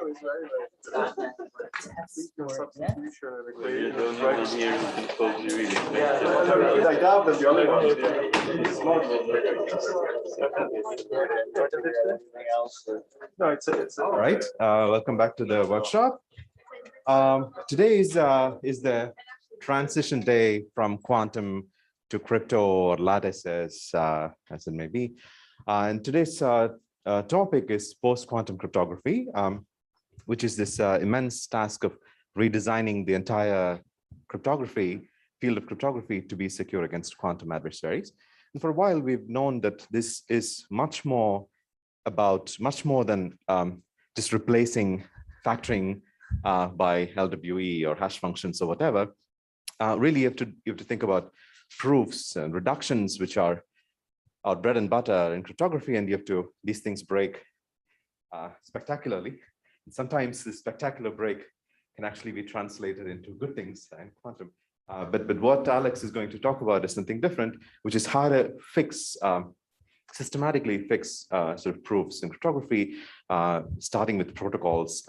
Those right in here can cause you really. All right. Welcome back to the workshop. Today is the transition day from quantum to crypto or lattices, as it may be. And today's topic is post-quantum cryptography, which is this immense task of redesigning the entire field of cryptography to be secure against quantum adversaries. And for a while, we've known that this is much more than just replacing factoring by LWE or hash functions or whatever. Really, you have to think about proofs and reductions, which are our bread and butter in cryptography, and these things break spectacularly. And sometimes the spectacular break can actually be translated into good things in quantum. But what Alex is going to talk about is something different, which is how to systematically fix sort of proofs in cryptography, starting with protocols.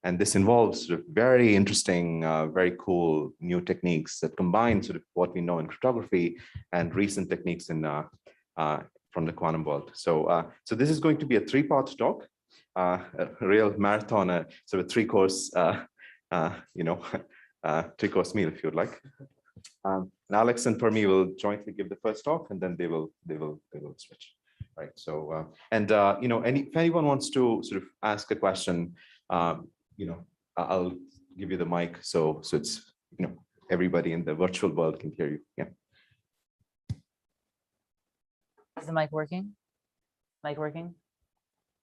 And this involves sort of very interesting, very cool new techniques that combine sort of what we know in cryptography and recent techniques from the quantum world. So this is going to be a three-part talk, a real marathon, sort of three-course, three-course meal, if you'd like. And Alex and Fermi will jointly give the first talk, and then they will switch. Right. So if anyone wants to sort of ask a question, I'll give you the mic so it's everybody in the virtual world can hear you. Yeah. Is the mic working? Mic working?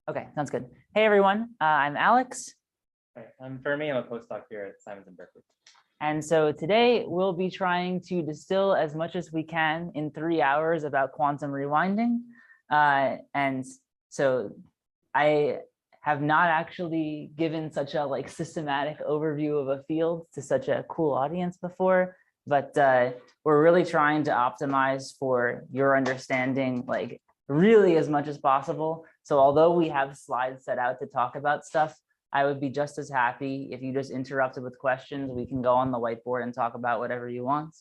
Okay, sounds good. Hey everyone, I'm Alex. Hi, I'm Fermi. I'm a postdoc here at Simons in Berkeley. And so today we'll be trying to distill as much as we can in 3 hours about quantum rewinding. And so I have not actually given such a systematic overview of a field to such a cool audience before, but we're really trying to optimize for your understanding really as much as possible. So although we have slides set out to talk about stuff, I would be just as happy if you just interrupted with questions. We can go on the whiteboard and talk about whatever you want.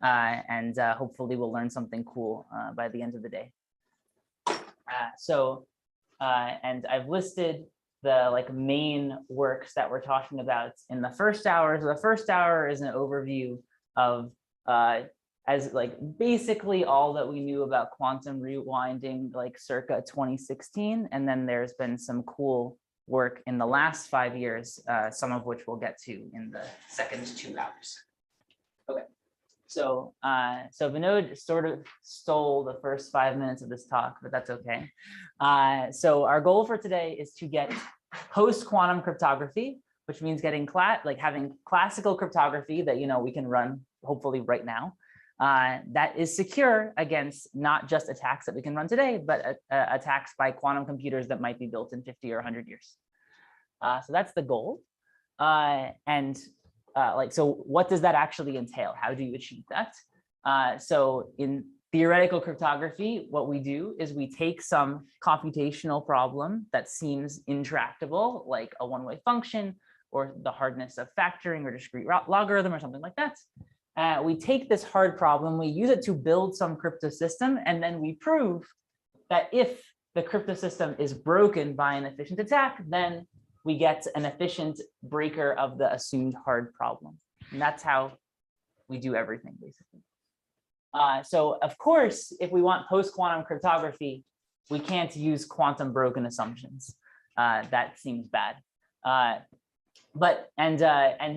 And hopefully we'll learn something cool by the end of the day. And I've listed the main works that we're talking about in the first hour. So the first hour is an overview of basically all that we knew about quantum rewinding circa 2016. And then there's been some cool work in the last 5 years, some of which we'll get to in the second 2 hours. Okay. So Vinod sort of stole the first 5 minutes of this talk, but that's okay. So our goal for today is to get post-quantum cryptography, which means getting having classical cryptography that we can run hopefully right now, that is secure against not just attacks that we can run today, but attacks by quantum computers that might be built in 50 or 100 years. So that's the goal. So what does that actually entail? How do you achieve that? So in theoretical cryptography, what we do is we take some computational problem that seems intractable, like a one-way function or the hardness of factoring or discrete logarithm or something like that. We take this hard problem, we use it to build some crypto system, and then we prove that if the crypto system is broken by an efficient attack, then we get an efficient breaker of the assumed hard problem. And that's how we do everything, basically. So of course, if we want post-quantum cryptography, we can't use quantum broken assumptions. That seems bad. And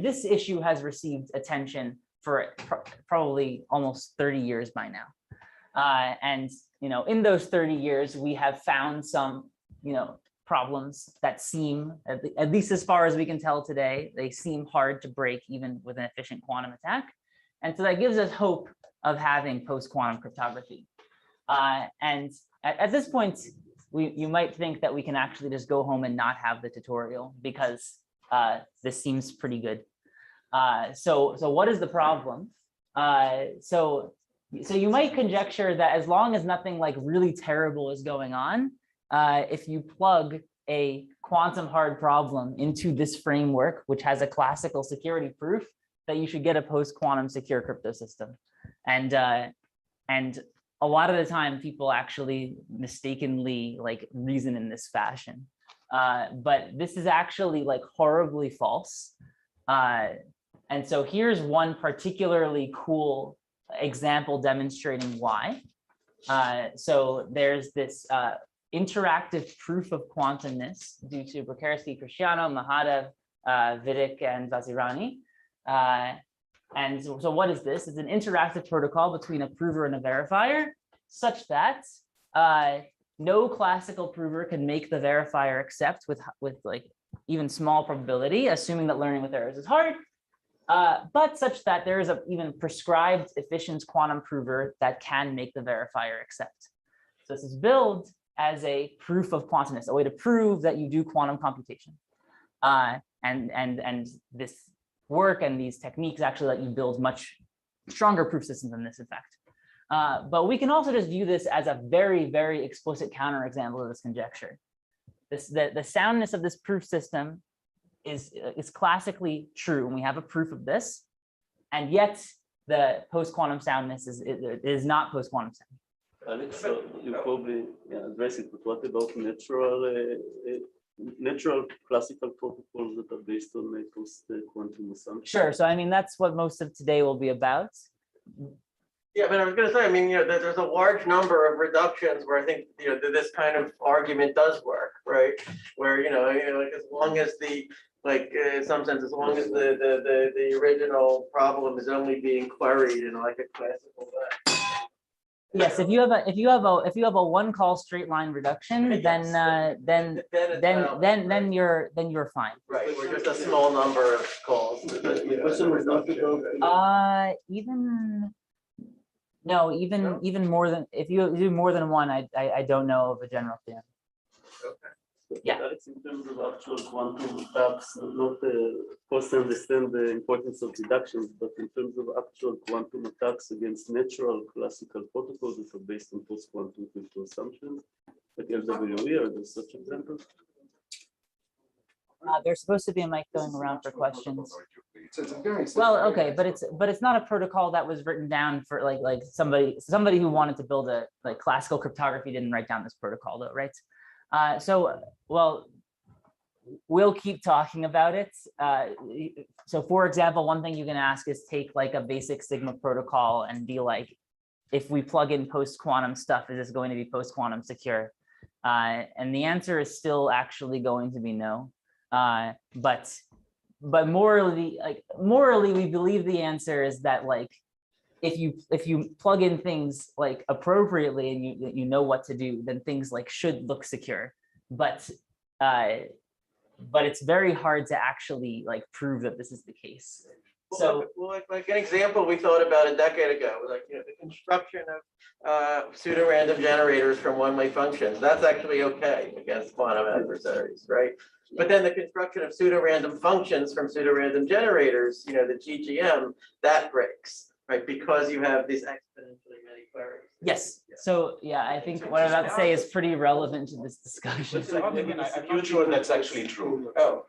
this issue has received attention for probably almost 30 years by now. And in those 30 years, we have found some problems that seem, at least as far as we can tell today, they seem hard to break even with an efficient quantum attack. And so that gives us hope of having post-quantum cryptography. And at this point, you might think that we can actually just go home and not have the tutorial because this seems pretty good. So what is the problem? So you might conjecture that as long as nothing really terrible is going on, if you plug a quantum hard problem into this framework, which has a classical security proof, that you should get a post-quantum secure crypto system. And a lot of the time people actually mistakenly like reason in this fashion. But this is actually like horribly false. And so here's one particularly cool example demonstrating why. So there's this interactive proof of quantumness due to Brakarsky, Cristiano, Mahadev, Vidic, and Vazirani. And so what is this? It's an interactive protocol between a prover and a verifier, such that no classical prover can make the verifier accept with like even small probability, assuming that learning with errors is hard. But such that there is a even prescribed efficient quantum prover that can make the verifier accept. So this is billed as a proof of quantumness, a way to prove that you do quantum computation. And this work and these techniques actually let you build much stronger proof systems than this, in fact. But we can also just view this as a very, very explicit counterexample of this conjecture. The soundness of this proof system is classically true, and we have a proof of this, and yet the post-quantum soundness is not post-quantum sound. Alex, so you probably address it, but what about natural classical protocols that are based on post-quantum assumptions? Sure. So I mean, that's what most of today will be about. Yeah, but I was going to say, I mean, there's a large number of reductions where I think, this kind of argument does work, right? Where, like as long as in some sense, as long as the original problem is only being queried in like a classical way. Yes, if you have a one call straight line reduction, Yes. then you're fine. Right, we're just a small number of calls. Even more than, if you do more than one, I don't know of a general theorem. Yeah. Alex, in terms of actual quantum attacks, not of course I understand the importance of deductions, but in terms of actual quantum attacks against natural classical protocols that are based on post-quantum crypto assumptions, like LWE, are there such examples? There's supposed to be a mic going around for questions. Well, okay, but it's not a protocol that was written down for like somebody who wanted to build a like classical cryptography didn't write down this protocol though, right? Well, we'll keep talking about it. So for example, one thing you can ask is take like a basic Sigma protocol and be like, if we plug in post-quantum stuff, is this going to be post-quantum secure? And the answer is still actually going to be no. But morally, we believe the answer is that like, if you plug in things like appropriately and you know what to do, then things like should look secure. But it's very hard to actually like prove that this is the case. So, like an example we thought about a decade ago, like the construction of pseudo-random generators from one-way functions. That's actually okay against quantum adversaries, right? But then the construction of pseudo-random functions from pseudo-random generators, the GGM, that breaks. Right, because you have these exponentially many queries. Yes. So yeah, I think what I'm about to say is pretty relevant to this discussion. I'm not sure that's actually true. Oh.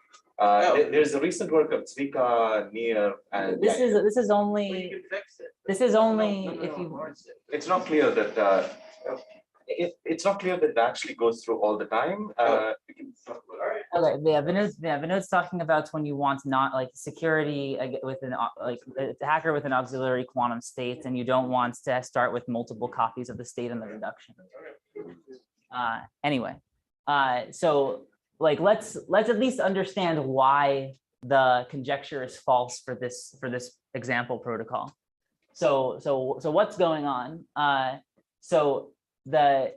There's a recent work of Zvika, Near, and This is Well, only you can fix it. this is only No, if you. it's not clear that it's not clear that it actually goes through all the time. We can talk about it. Okay, yeah, Vinod's talking about when you want not like security with an like a hacker with an auxiliary quantum state, and you don't want to start with multiple copies of the state in the reduction. Anyway, so like let's at least understand why the conjecture is false for this example protocol. So what's going on? So there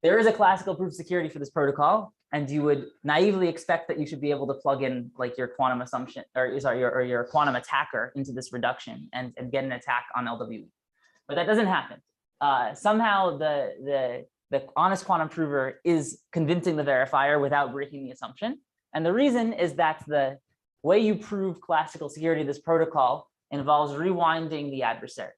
is a classical proof of security for this protocol, and you would naively expect that you should be able to plug in like your quantum assumption, or sorry, your quantum attacker into this reduction and get an attack on LWE. But that doesn't happen. Somehow the honest quantum prover is convincing the verifier without breaking the assumption. And the reason is that the way you prove classical security of this protocol involves rewinding the adversary.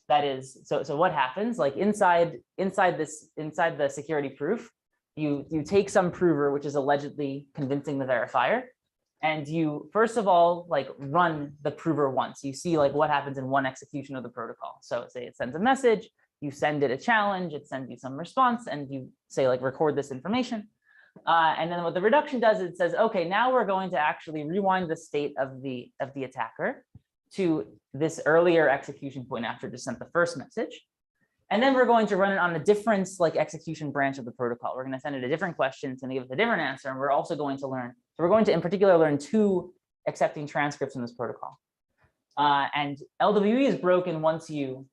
That is, so what happens? Like inside the security proof, you take some prover, which is allegedly convincing the verifier, and you first of all like run the prover once. You see like what happens in one execution of the protocol. So say it sends a message, you send it a challenge, it sends you some response, and you say like record this information. And then what the reduction does is it says, okay, now we're going to actually rewind the state of the attacker to this earlier execution point after just sent the first message. And then we're going to run it on a different like execution branch of the protocol. We're going to send it a different question, it's going to give us a different answer. And we're also going to learn, so we're going to in particular learn 2 accepting transcripts in this protocol. And LWE is broken once you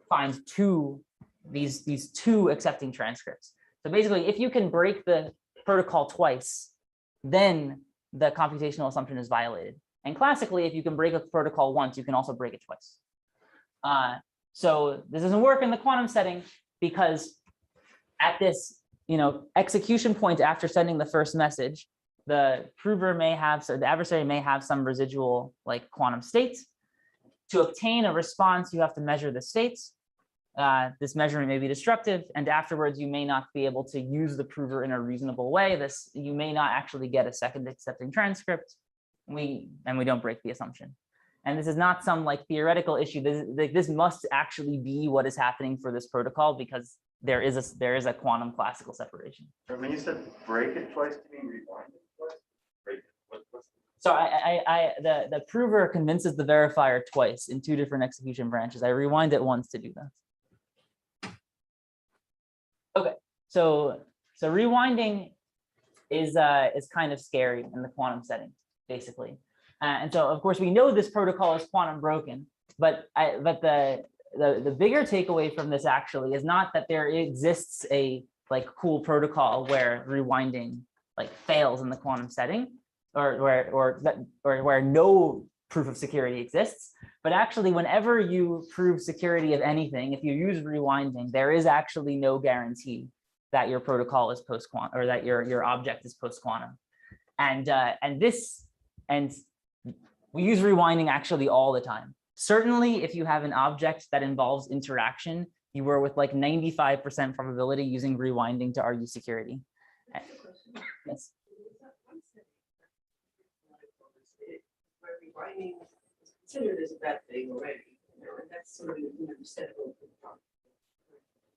find these two accepting transcripts. So basically, if you can break the protocol twice, then the computational assumption is violated. And classically, if you can break a protocol once, you can also break it twice. So this doesn't work in the quantum setting because at this, execution point after sending the first message, the prover may have, so the adversary may have some residual like quantum states. To obtain a response, you have to measure the states. This measurement may be destructive, and afterwards you may not be able to use the prover in a reasonable way. You may not actually get a second accepting transcript. We don't break the assumption. And this is not some like theoretical issue. This must actually be what is happening for this protocol because there is a quantum classical separation. So when you said break it twice, do you mean rewind it twice? Break it. What's So the prover convinces the verifier twice in 2 different execution branches. I rewind it once to do that. Okay, so rewinding is kind of scary in the quantum setting, basically. And so of course we know this protocol is quantum broken, but the bigger takeaway from this actually is not that there exists a like cool protocol where rewinding like fails in the quantum setting, or where no proof of security exists, but actually whenever you prove security of anything, if you use rewinding, there is actually no guarantee that your protocol is post-quantum or that your object is post-quantum. And we use rewinding actually all the time. Certainly, if you have an object that involves interaction, you were with like 95% probability using rewinding to argue security. Yes. Rewinding is considered as a bad thing already, and that's sort of understandable.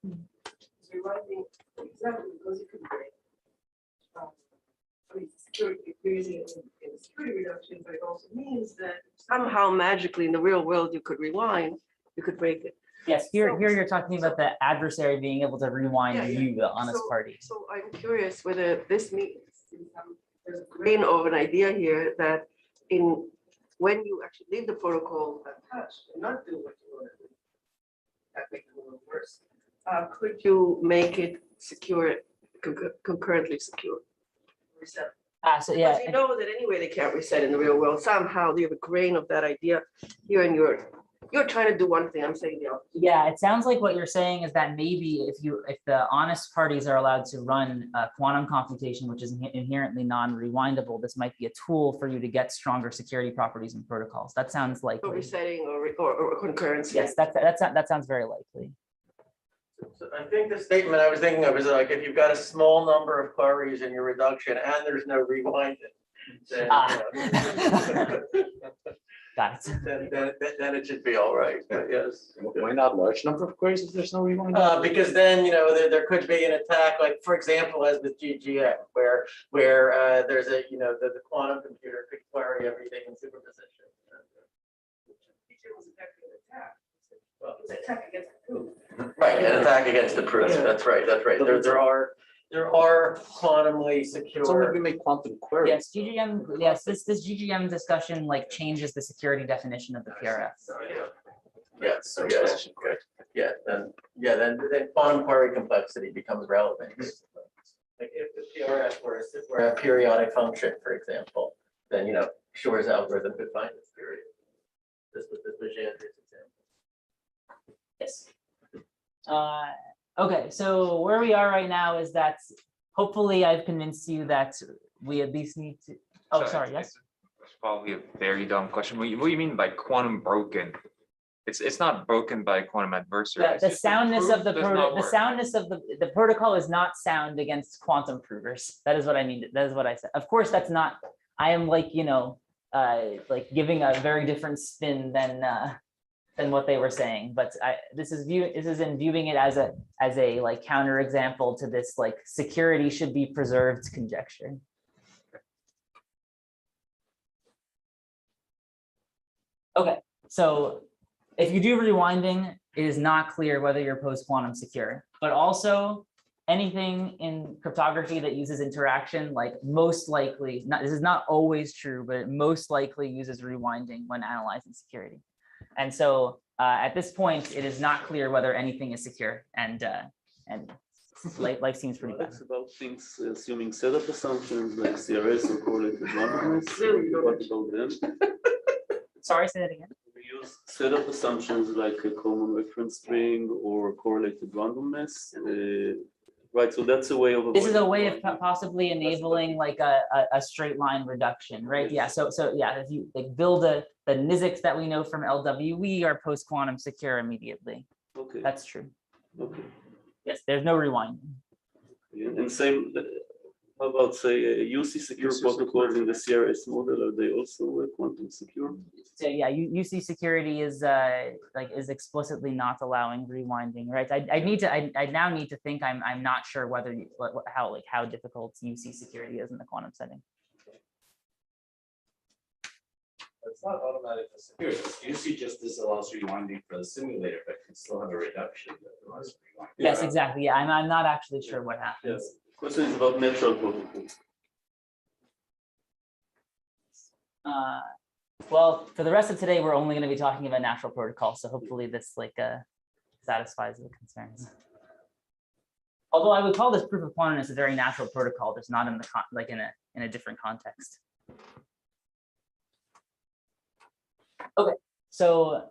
Rewinding, exactly, because it could break. Security, we're using it in security reduction, but it also means that somehow magically in the real world you could rewind, you could break it. Yes, here you're talking about the adversary being able to rewind you, the honest party. So I'm curious whether this means there's a grain of an idea here that when you actually leave the protocol untouched and not do what you want to do, that makes it a little worse. Could you make it secure, concurrently secure? Reset. So yeah, Because you know that anyway they can't reset in the real world. Somehow you have a grain of that idea here, and you're trying to do one thing. I'm saying the opposite. yeah, it sounds like what you're saying is that maybe if the honest parties are allowed to run a quantum computation, which is inherently non-rewindable, this might be a tool for you to get stronger security properties in protocols. That sounds like Resetting or concurrency. yes, that sounds very likely. So I think the statement I was thinking of is like, if you've got a small number of queries in your reduction and there's no rewinding, then, Got it. then it should be all right, but yes. Why not large number of queries if there's no rewind? Because then, there could be an attack, like, for example, as with GGM, where there's a, the quantum computer could query everything in superposition. Well, it's an attack against the proof. Right, an attack against the proof. That's right. There are quantumly secure. So we make quantum queries. Yes, GGM. Yes, this GGM discussion like changes the security definition of the PRF. Yes. Then quantum query complexity becomes relevant. Like if the PRF were a periodic function, for example, then Shor's algorithm could find this period. This was Legendre's example. Yes. Okay, so where we are right now is that hopefully I've convinced you that we at least need to. Oh, sorry. Yes. It's probably a very dumb question. What do you mean by quantum broken? It's not broken by quantum adversaries. The soundness of the Proof does not work. soundness of the protocol is not sound against quantum provers. That is what I mean. That is what I said. Of course, that's not. I am like like giving a very different spin than what they were saying. But this is in viewing it as a like counterexample to this like security should be preserved conjecture. Okay, so if you do rewinding, it is not clear whether you're post-quantum secure, but also anything in cryptography that uses interaction, like most likely, this is not always true, but it most likely uses rewinding when analyzing security. And so at this point, it is not clear whether anything is secure, and life seems pretty bad. It's about things assuming setup assumptions like CRS or correlated randomness. What about them? Sorry, say that again. We use setup assumptions like a common reference string or correlated randomness. Right, so that's a way of. This is a way of possibly enabling like a straight line reduction, right? Yeah. So yeah, if you like build the NISICs that we know from LWE are post quantum secure immediately. Okay. That's true. Okay. Yes, there's no rewinding. And same. How about say UC secure protocols in the CRS model? Are they also quantum secure? So yeah, UC security is explicitly not allowing rewinding, right? I now need to think. I'm not sure whether how difficult UC security is in the quantum setting. It's not automatically secure. UC just disallows rewinding for the simulator, but can still have a reduction that allows rewinding. Yes, exactly. Yeah, I'm not actually sure what happens. Yes. Question is about natural protocols. Well, for the rest of today, we're only going to be talking about natural protocols. So hopefully this satisfies the concerns. Although I would call this proof of quantumness a very natural protocol, just not in the in a different context. Okay, so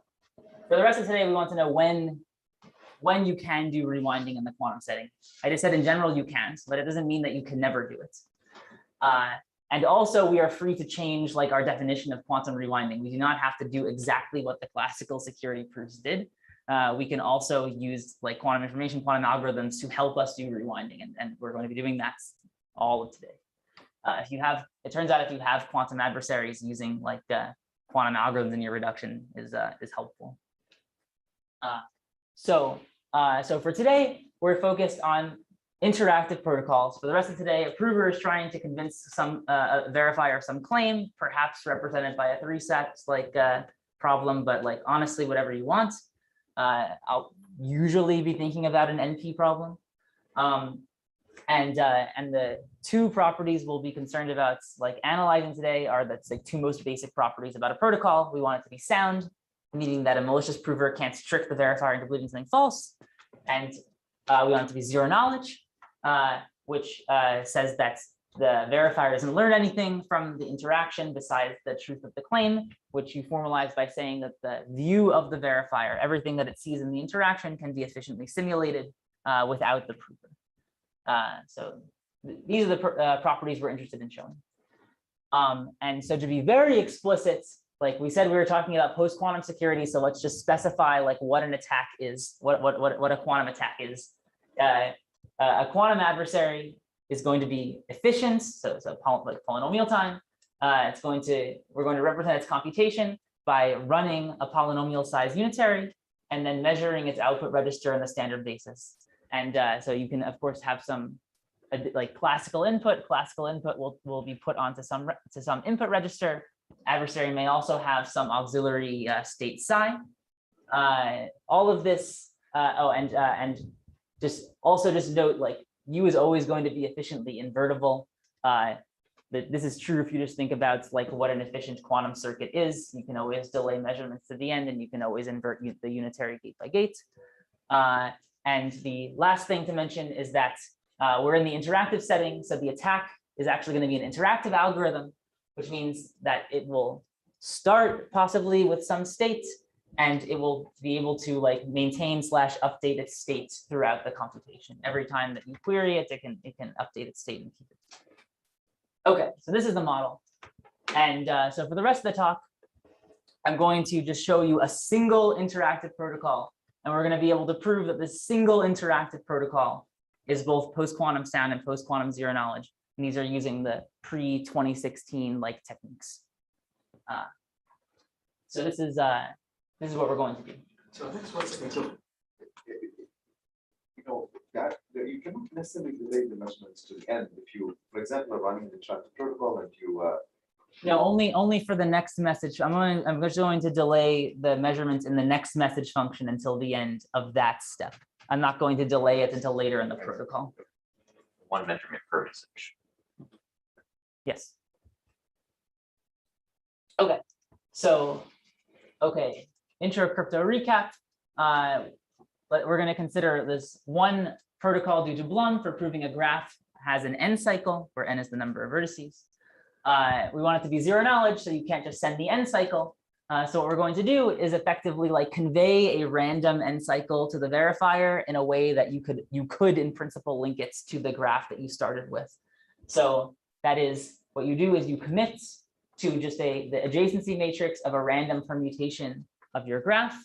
for the rest of today, we want to know when you can do rewinding in the quantum setting. I just said in general you can't, but it doesn't mean that you can never do it. And also we are free to change like our definition of quantum rewinding. We do not have to do exactly what the classical security proofs did. We can also use like quantum information, quantum algorithms to help us do rewinding. And we're going to be doing that all of today. It turns out if you have quantum adversaries, using like quantum algorithms in your reduction is helpful. So for today, we're focused on interactive protocols. For the rest of today, a prover is trying to convince some verifier of some claim, perhaps represented by a 3-set like problem, but like honestly, whatever you want. I'll usually be thinking about an NP problem. And the two properties we'll be concerned about like analyzing today are the like two most basic properties about a protocol. We want it to be sound, meaning that a malicious prover can't trick the verifier into believing something false. And we want it to be zero knowledge, which says that the verifier doesn't learn anything from the interaction besides the truth of the claim, which you formalize by saying that the view of the verifier, everything that it sees in the interaction, can be efficiently simulated without the prover. So these are the properties we're interested in showing. And so to be very explicit, like we said, we were talking about post-quantum security. So let's just specify like what an attack is, what a quantum attack is. A quantum adversary is going to be efficient, so like polynomial time. We're going to represent its computation by running a polynomial size unitary and then measuring its output register on the standard basis. And so you can of course have some like classical input. Classical input will be put onto some input register. Adversary may also have some auxiliary state psi. All of this. And just note, like U is always going to be efficiently invertible. This is true if you just think about like what an efficient quantum circuit is. You can always delay measurements to the end, and you can always invert the unitary gate by gate. And the last thing to mention is that we're in the interactive setting, so the attack is actually going to be an interactive algorithm, which means that it will start possibly with some state, and it will be able to like maintain / update its state throughout the computation. Every time that you query it, it can update its state and keep it. Okay, so this is the model. And so for the rest of the talk, I'm going to just show you a single interactive protocol, and we're going to be able to prove that this single interactive protocol is both post-quantum sound and post-quantum zero knowledge. And these are using the pre-2016 like techniques. So this is what we're going to do. So next 1 second. So, you know, that you cannot necessarily delay the measurements to the end if you, for example, are running the chapter protocol and you. No, only for the next message. I'm just going to delay the measurements in the next message function until the end of that step. I'm not going to delay it until later in the protocol. One measurement per message. Yes. Okay. So, okay. Intro crypto recap. But we're going to consider this one protocol due to Blum for proving a graph has an n cycle, where n is the number of vertices. We want it to be zero knowledge, so you can't just send the n cycle. So what we're going to do is effectively like convey a random n cycle to the verifier in a way that you could in principle link it to the graph that you started with. So that is what you do is you commit to just the adjacency matrix of a random permutation of your graph.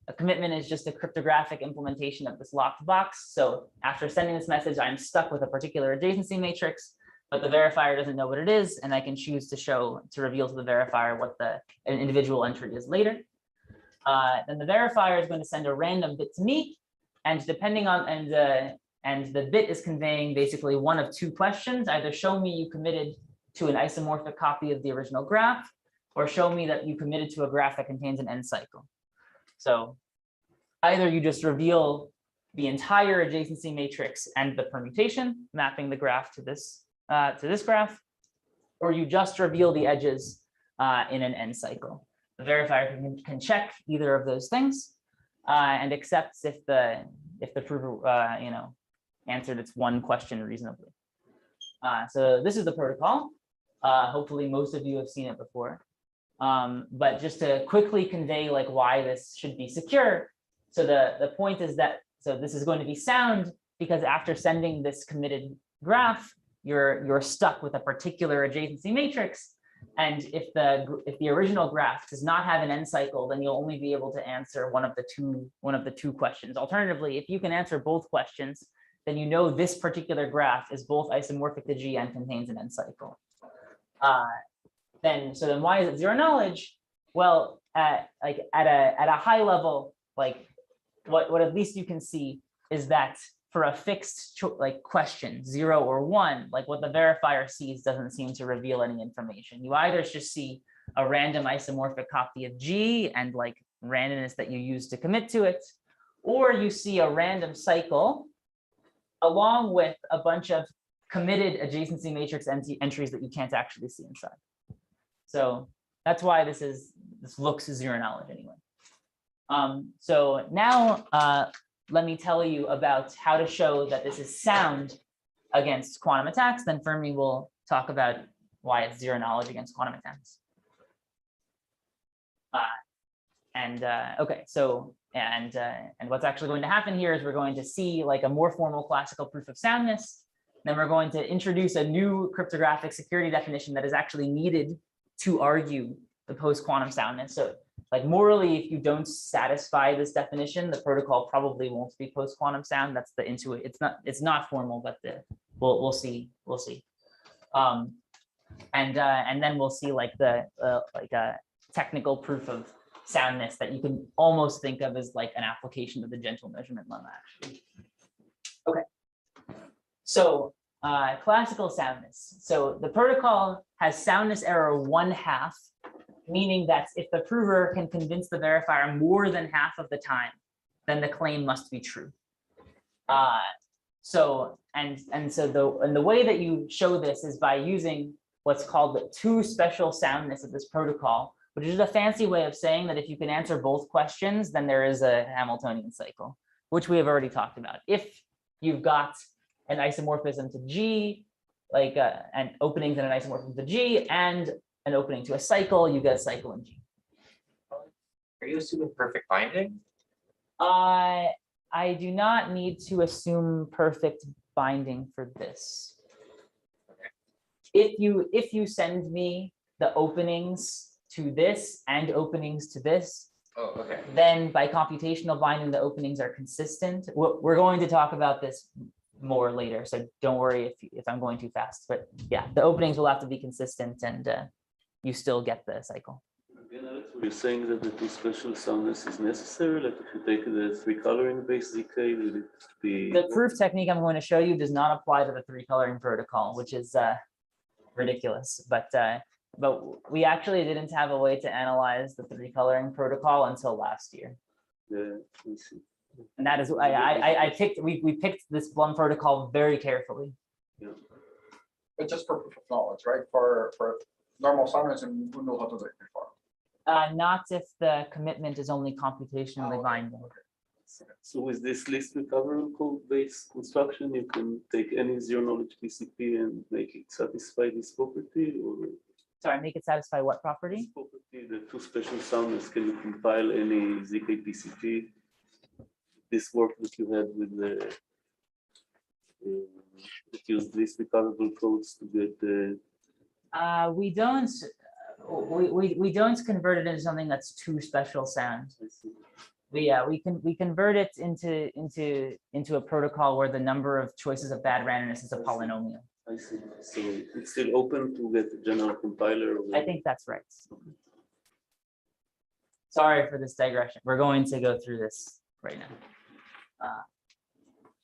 A commitment is just a cryptographic implementation of this locked box. So after sending this message, I'm stuck with a particular adjacency matrix, but the verifier doesn't know what it is, and I can choose to reveal to the verifier what an individual entry is later. Then the verifier is going to send a random bit to me, and depending on and the bit is conveying basically one of two questions: either show me you committed to an isomorphic copy of the original graph, or show me that you committed to a graph that contains an n cycle. So either you just reveal the entire adjacency matrix and the permutation, mapping the graph to this graph, or you just reveal the edges in an n cycle. The verifier can check either of those things and accepts if the prover answered its one question reasonably. So this is the protocol. Hopefully most of you have seen it before. But just to quickly convey like why this should be secure. So the point is that, so this is going to be sound because after sending this committed graph, you're stuck with a particular adjacency matrix. And if the original graph does not have an n cycle, then you'll only be able to answer one of the two questions. Alternatively, if you can answer both questions, then you know this particular graph is both isomorphic to G and contains an n cycle. Then why is it zero knowledge? Well, at a high level, like what at least you can see is that for a fixed question, 0 or 1, like what the verifier sees doesn't seem to reveal any information. You either just see a random isomorphic copy of G and like randomness that you use to commit to it, or you see a random cycle along with a bunch of committed adjacency matrix entries that you can't actually see inside. So that's why this looks zero knowledge anyway. So now let me tell you about how to show that this is sound against quantum attacks. Then Fermi will talk about why it's zero knowledge against quantum attacks. Okay, so and what's actually going to happen here is we're going to see like a more formal classical proof of soundness. Then we're going to introduce a new cryptographic security definition that is actually needed to argue the post-quantum soundness. So like morally, if you don't satisfy this definition, the protocol probably won't be post-quantum sound. That's the intuit. It's not formal, but we'll see. And then we'll see like a technical proof of soundness that you can almost think of as like an application of the gentle measurement lemma, actually. Okay. So classical soundness. So the protocol has soundness error 1/2, meaning that if the prover can convince the verifier more than half of the time, then the claim must be true. So the way that you show this is by using what's called the two special soundness of this protocol, which is a fancy way of saying that if you can answer both questions, then there is a Hamiltonian cycle, which we have already talked about. If you've got an isomorphism to G, like an openings and an isomorphism to G, and an opening to a cycle, you get a cycle in G. Are you assuming perfect binding? I do not need to assume perfect binding for this. If you send me the openings to this and openings to this, Oh, okay. then by computational binding, the openings are consistent. We're going to talk about this more later, so don't worry if I'm going too fast. But yeah, the openings will have to be consistent, and you still get the cycle. Again, Alex, were you saying that the two special soundness is necessary? Like if you take the three coloring based ZK, will it be? The proof technique I'm going to show you does not apply to the three coloring protocol, which is ridiculous. But we actually didn't have a way to analyze the three coloring protocol until last year. Yeah, I see. And that is we picked this Blum protocol very carefully. Yeah. But just for proof of knowledge, right? For normal soundness, and who knows how to do it before. Not if the commitment is only computationally binding. So with this least recoverable code based construction, you can take any zero knowledge PCP and make it satisfy this property, or Sorry, make it satisfy what property? this property, the two special soundness, can you compile any ZK PCP? This work that you had with the that used least recoverable codes to get the We don't convert it into something that's too special sound. We convert it into a protocol where the number of choices of bad randomness is a polynomial. I see. So it's still open to get a general compiler. I think that's right. Sorry for this digression. We're going to go through this right now.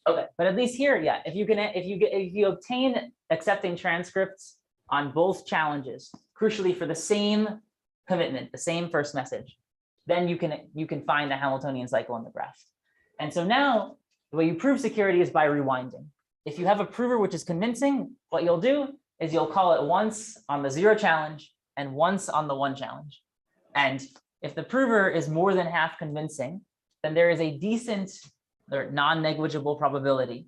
Okay, but at least here, yeah, if you obtain accepting transcripts on both challenges, crucially for the same commitment, the same first message, then you can find the Hamiltonian cycle in the graph. And so now the way you prove security is by rewinding. If you have a prover which is convincing, what you'll do is you'll call it once on the 0 challenge and once on the 1 challenge. And if the prover is more than half convincing, then there is a decent or non-negligible probability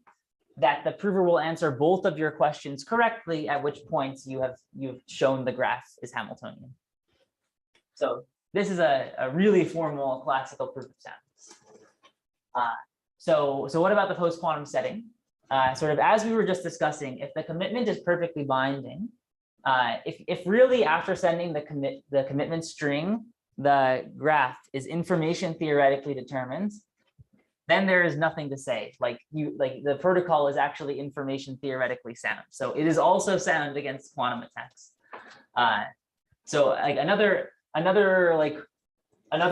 that the prover will answer both of your questions correctly, at which point you've shown the graph is Hamiltonian. So this is a really formal classical proof of soundness. So what about the post-quantum setting? Sort of as we were just discussing, if the commitment is perfectly binding, if really after sending the commitment string, the graph is information theoretically determined, then there is nothing to say. Like the protocol is actually information theoretically sound. So it is also sound against quantum attacks. So like another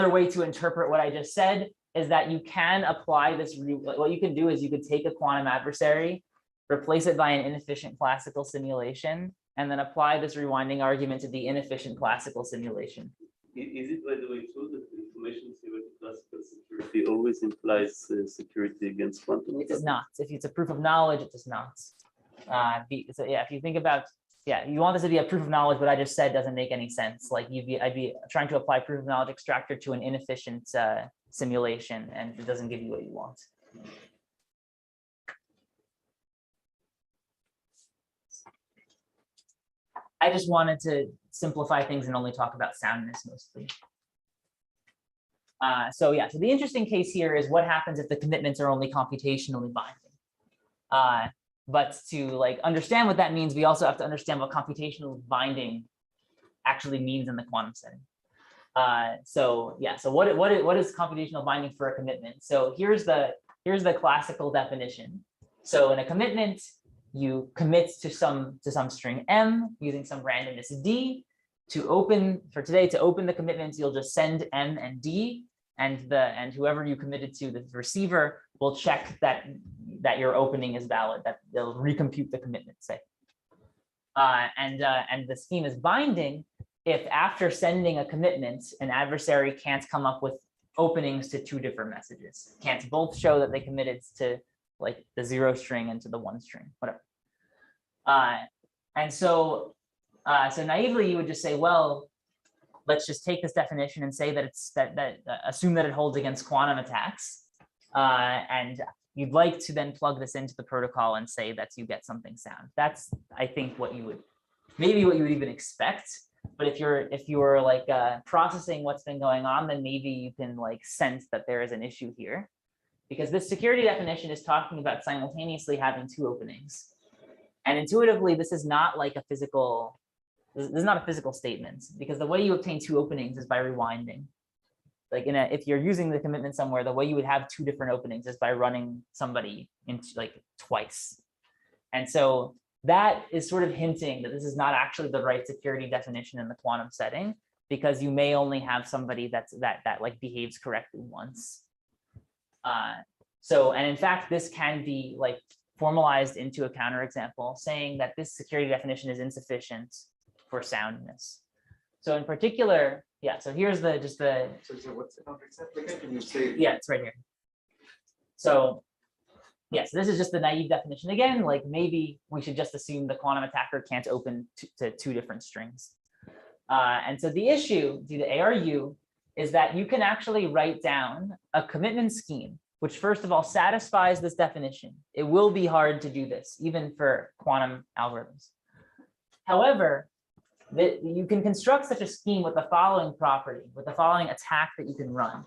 way to interpret what I just said is that you can apply this. What you can do is you could take a quantum adversary, replace it by an inefficient classical simulation, and then apply this rewinding argument to the inefficient classical simulation. Is it, by the way, true that information theoretic classical security always implies security against quantum? It does not. If it's a proof of knowledge, it does not. So yeah, if you think about, you want this to be a proof of knowledge, what I just said doesn't make any sense. Like I'd be trying to apply proof of knowledge extractor to an inefficient simulation, and it doesn't give you what you want. I just wanted to simplify things and only talk about soundness mostly. So the interesting case here is what happens if the commitments are only computationally binding. But to understand what that means, we also have to understand what computational binding actually means in the quantum setting. So what is computational binding for a commitment? So here's the classical definition. So in a commitment, you commit to some string m using some randomness d. To open the commitments, you'll just send m and d, and whoever you committed to, the receiver, will check that your opening is valid, that they'll recompute the commitment, say. And the scheme is binding if after sending a commitment, an adversary can't come up with openings to 2 different messages, can't both show that they committed to the 0 string and to the 1 string, whatever. And so naively, you would just say, well, let's just take this definition and say that it's assume that it holds against quantum attacks. And you'd like to then plug this into the protocol and say that you get something sound. That's, I think, what you would even expect. But if you're processing what's been going on, then maybe you can sense that there is an issue here, because this security definition is talking about simultaneously having 2 openings. And intuitively, this is not like a physical this is not a physical statement, because the way you obtain two openings is by rewinding. Like if you're using the commitment somewhere, the way you would have two different openings is by running somebody into like twice. And so that is sort of hinting that this is not actually the right security definition in the quantum setting, because you may only have somebody that like behaves correctly once. And in fact, this can be like formalized into a counterexample saying that this security definition is insufficient for soundness. So in particular, yeah, so here's the So what's the counterexample again? Can you say? yeah, it's right here. So yes, this is just the naive definition again, like maybe we should just assume the quantum attacker can't open to two different strings. And so the issue to the ARU is that you can actually write down a commitment scheme, which first of all satisfies this definition. It will be hard to do this, even for quantum algorithms. However, you can construct such a scheme with the following property, with the following attack that you can run.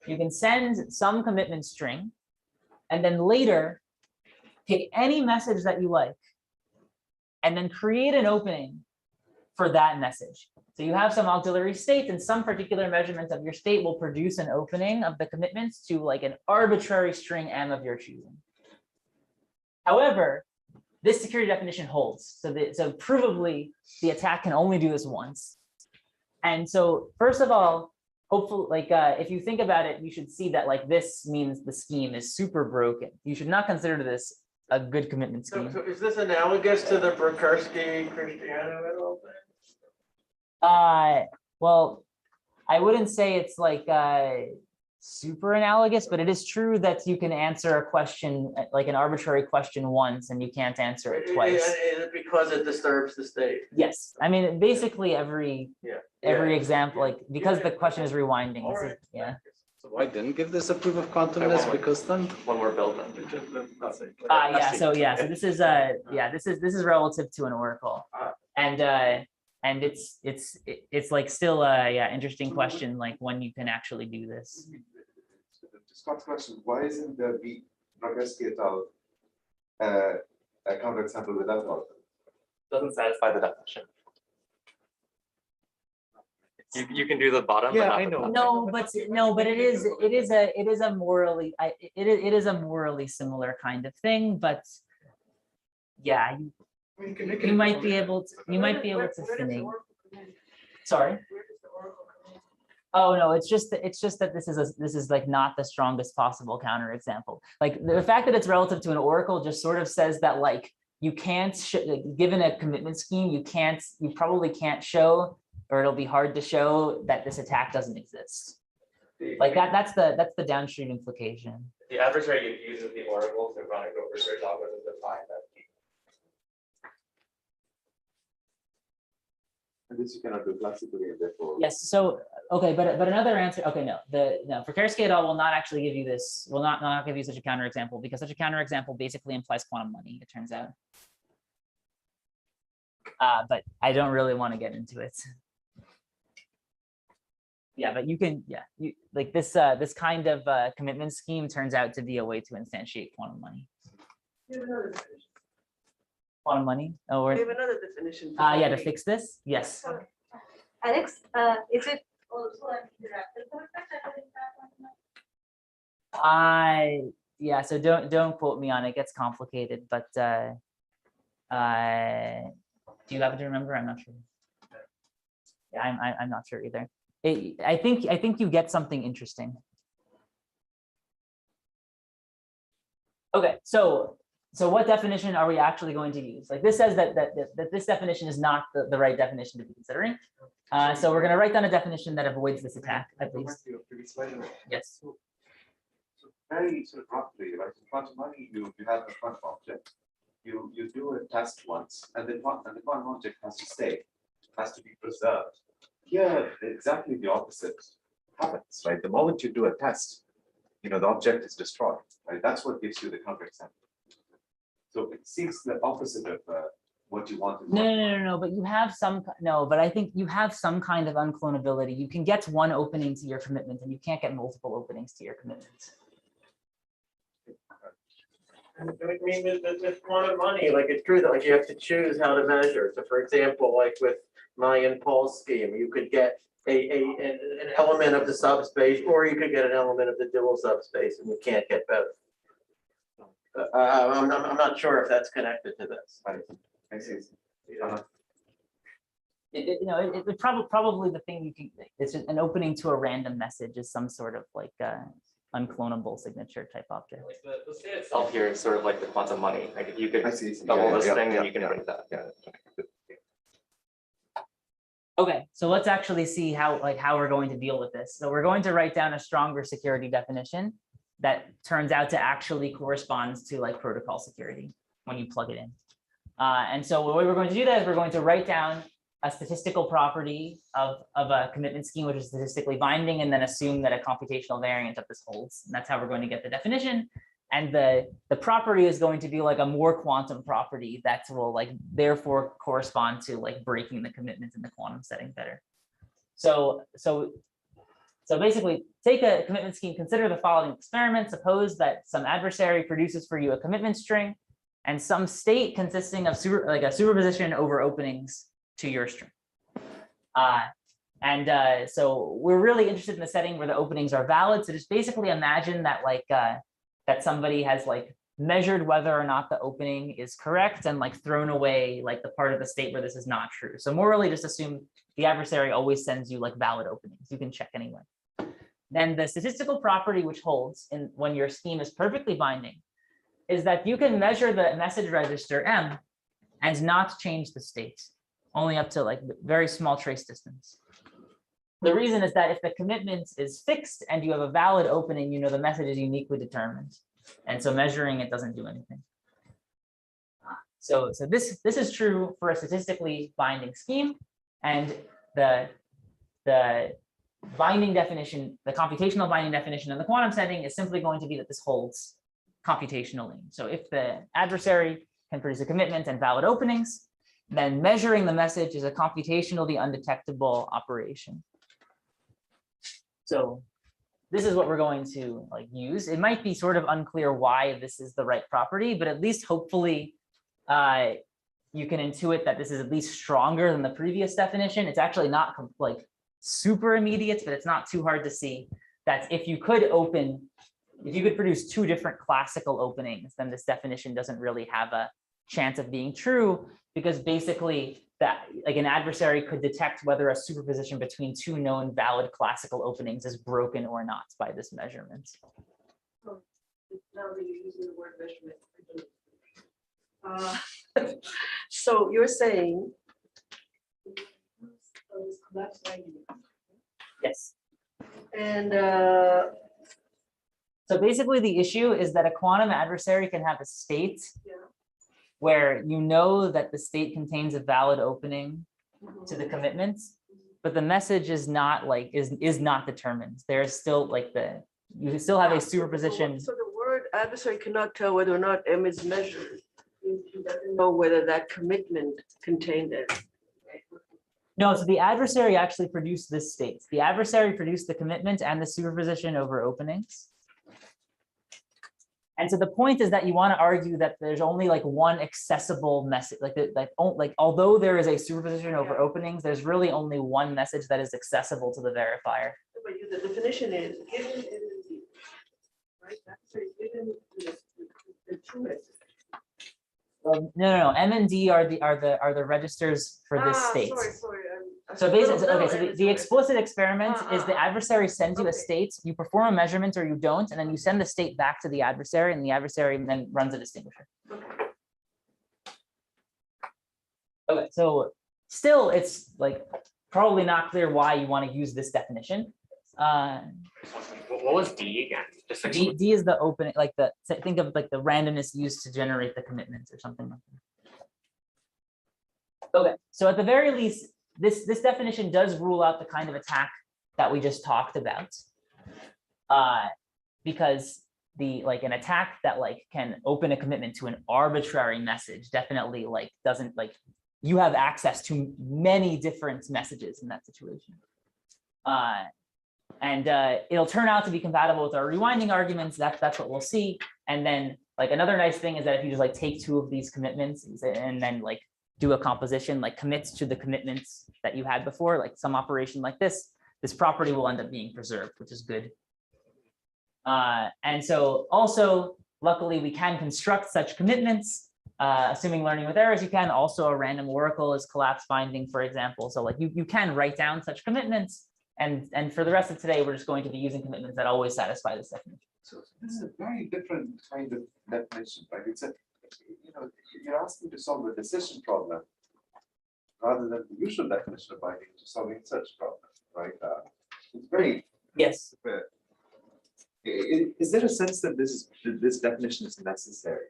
You can send some commitment string, and then later take any message that you like, and then create an opening for that message. So you have some auxiliary state, and some particular measurement of your state will produce an opening of the commitments to like an arbitrary string M of your choosing. However, this security definition holds. So provably, the attack can only do this once. And so first of all, hopefully, like if you think about it, you should see that like this means the scheme is super broken. You should not consider this a good commitment scheme. So is this analogous to the Berkowski-Cristiano et al. thing? Well, I wouldn't say it's like super analogous, but it is true that you can answer a question, like an arbitrary question once, and you can't answer it twice. Is it because it disturbs the state? Yes, I mean, basically every example, like because the question is rewinding. All right. Yeah. So why didn't give this a proof of quantumness? Because then. One more build on. So this is this is relative to an oracle, and it's like still a interesting question, like when you can actually do this. Scott's question, why isn't the Berkeley et al. A counterexample without all? Doesn't satisfy the definition. You can do the bottom. Yeah, but I not the know. top. But it is a morally similar kind of thing, but yeah, you might be able to finish. Sorry. Oh no, it's just that this is like not the strongest possible counterexample. Like the fact that it's relative to an oracle just sort of says that like you can't given a commitment scheme, you probably can't show, or it'll be hard to show that this attack doesn't exist. Like that's the downstream implication. The adversary uses the oracle to run over research algorithms to find that. And this you cannot do classically, and therefore. Yes. So okay, but another answer. Okay, no. For Fermi et al. Will not actually give you this. Will not give you such a counterexample, because such a counterexample basically implies quantum money. It turns out. But I don't really want to get into it. Yeah, but you can. Yeah, you like this. This kind of commitment scheme turns out to be a way to instantiate quantum money. Quantum money. Oh, We have another definition. yeah, to fix this. Yes. Alex, is it also an interactive effect? Yeah, so don't quote me on it. It gets complicated, but do you happen to remember? I'm not sure. Yeah, I'm not sure either. I think you get something interesting. Okay, so what definition are we actually going to use? Like this says that this definition is not the right definition to be considering. So we're going to write down a definition that avoids this attack, at least. Yes. So very sort of roughly, right? In quantum money, you have a quantum object. You do a test once, and the quantum object has to stay, has to be preserved. Here, exactly the opposite happens, right? The moment you do a test, the object is destroyed, right? That's what gives you the counterexample. So it seems the opposite of what you want. No, but you have but I think you have some kind of unclonability. You can get one opening to your commitment, and you can't get multiple openings to your commitment. I mean, with quantum money, like it's true that like you have to choose how to measure. So for example, like with Mayan Paul scheme. You could get an element of the subspace, or you could get an element of the dual subspace, and you can't get both. I'm not sure if that's connected to this. I see. It would probably the thing you can, it's just an opening to a random message is some sort of like unclonable signature type object. Like the state itself here is sort of like the quantum money. Like if you could double this thing, and you can print that. Okay, so let's actually see how we're going to deal with this. So we're going to write down a stronger security definition that turns out to actually corresponds to like protocol security when you plug it in. And so the way we're going to do that is we're going to write down a statistical property of a commitment scheme, which is statistically binding, and then assume that a computational variant of this holds. And that's how we're going to get the definition. And the property is going to be like a more quantum property that will like therefore correspond to like breaking the commitment in the quantum setting better. So basically take a commitment scheme, consider the following experiment. Suppose that some adversary produces for you a commitment string and some state consisting of a superposition over openings to your string. So we're really interested in the setting where the openings are valid. So just basically imagine that like that somebody has like measured whether or not the opening is correct and like thrown away like the part of the state where this is not true. So morally just assume the adversary always sends you like valid openings. You can check anyway. Then the statistical property which holds in when your scheme is perfectly binding is that you can measure the message register M and not change the state, only up to like very small trace distance. The reason is that if the commitment is fixed and you have a valid opening, you know the message is uniquely determined. And so measuring it doesn't do anything. So this is true for a statistically binding scheme. And the binding definition, the computational binding definition in the quantum setting is simply going to be that this holds computationally. So if the adversary can produce a commitment and valid openings, then measuring the message is a computationally undetectable operation. So this is what we're going to like use. It might be sort of unclear why this is the right property, but at least hopefully you can intuit that this is at least stronger than the previous definition. It's actually not like super immediate, but it's not too hard to see that if you could produce two different classical openings, then this definition doesn't really have a chance of being true, because basically that like an adversary could detect whether a superposition between two known valid classical openings is broken or not by this measurement. Now that you're using the word measurement. So you're saying. Yes. And so basically the issue is that a quantum adversary can have a state where you know that the state contains a valid opening to the commitments, but the message is not like is not determined. There's still like you still have a superposition. So the word adversary cannot tell whether or not M is measured. He doesn't know whether that commitment contained it. No, so the adversary actually produced this state. The adversary produced the commitment and the superposition over openings. And so the point is that you want to argue that there's only like one accessible message, like although there is a superposition over openings, there's really only one message that is accessible to the verifier. But the definition is given MND, right? That's given the two messages. No. M and D are the registers for this state. Sorry. So basically, okay. So the explicit experiment is the adversary sends you a state, you perform a measurement or you don't, and then you send the state back to the adversary, and the adversary then runs a distinguisher. Okay. So still, it's like probably not clear why you want to use this definition. What was D again? Just like D is the opening, like think of like the randomness used to generate the commitments or something like that. Okay, so at the very least, this definition does rule out the kind of attack that we just talked about, because an attack that can open a commitment to an arbitrary message definitely doesn't you have access to many different messages in that situation. And it'll turn out to be compatible with our rewinding arguments. That's what we'll see. And then another nice thing is that if you just take two of these commitments and then do a composition like commits to the commitments that you had before, like some operation like this property will end up being preserved, which is good. And so also, luckily, we can construct such commitments, assuming learning with errors, you can. Also, a random oracle is collapse binding, for example. So like you can write down such commitments. And for the rest of today, we're just going to be using commitments that always satisfy this definition. So this is a very different kind of definition, right? It's a, you're asking to solve a decision problem rather than the usual definition of binding to solving such problem, right? It's very yes. Is there a sense that this definition is necessary?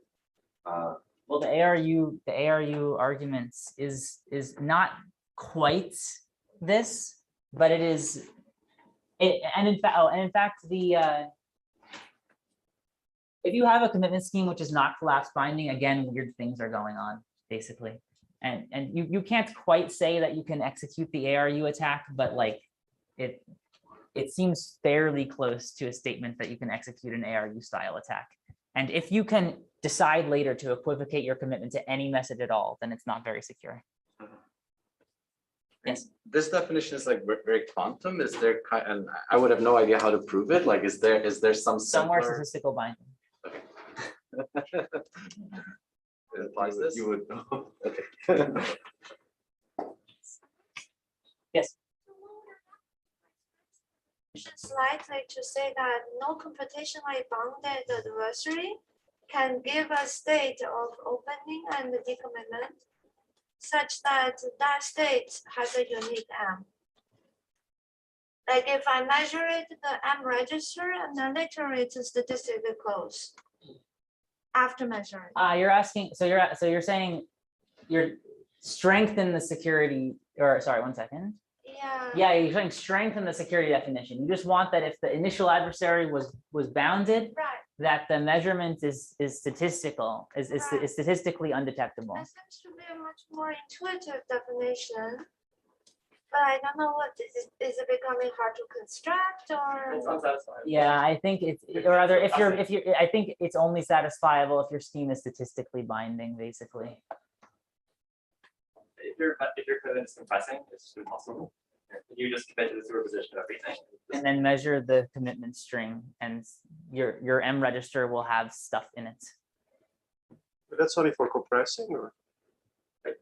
Well, the ARU arguments is not quite this, but it is. And in fact, if you have a commitment scheme which is not collapse binding, again, weird things are going on, basically. And you can't quite say that you can execute the ARU attack, but like it seems fairly close to a statement that you can execute an ARU style attack. And if you can decide later to equivocate your commitment to any message at all, then it's not very secure. Yes. This definition is like very quantum. Is there and I would have no idea how to prove it. Like, is there some somewhere simpler... statistical binding? Okay. It applies this? You would know. Okay. Yes. It's likely to say that no computationally bounded adversary can give a state of opening and decommitment such that that state has a unique M. Like if I measure it, the M register, and then later it's statistically close after measuring. You're asking, so you're saying you're strengthen the security, or sorry, 1 second. Yeah. Yeah, you're saying strengthen the security definition. You just want that if the initial adversary was bounded, Right. that the measurement is statistical, is Right. statistically undetectable. That seems to be a much more intuitive definition. But I don't know what is it becoming hard to construct or? It's unsatisfying. Yeah, I think it's, or rather, if you're, I think it's only satisfiable if your scheme is statistically binding, basically. If your commitment is compressing, it's impossible. You just commit to the superposition of everything. And then measure the commitment string, and your M register will have stuff in it. But that's only for compressing, or?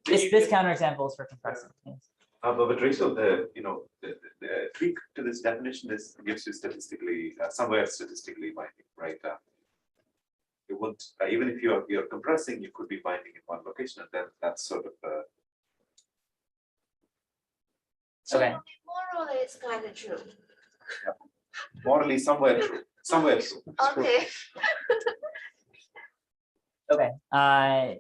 This counterexample is for compressing. Yes. But Rachel, the tweak to this definition gives you statistically somewhere statistically binding, right? You won't even if you're compressing, you could be binding in one location, and then that's sort of. So Okay. morally, it's kind of true. Yeah. Morally, somewhere true. Somewhere true. Okay. Okay.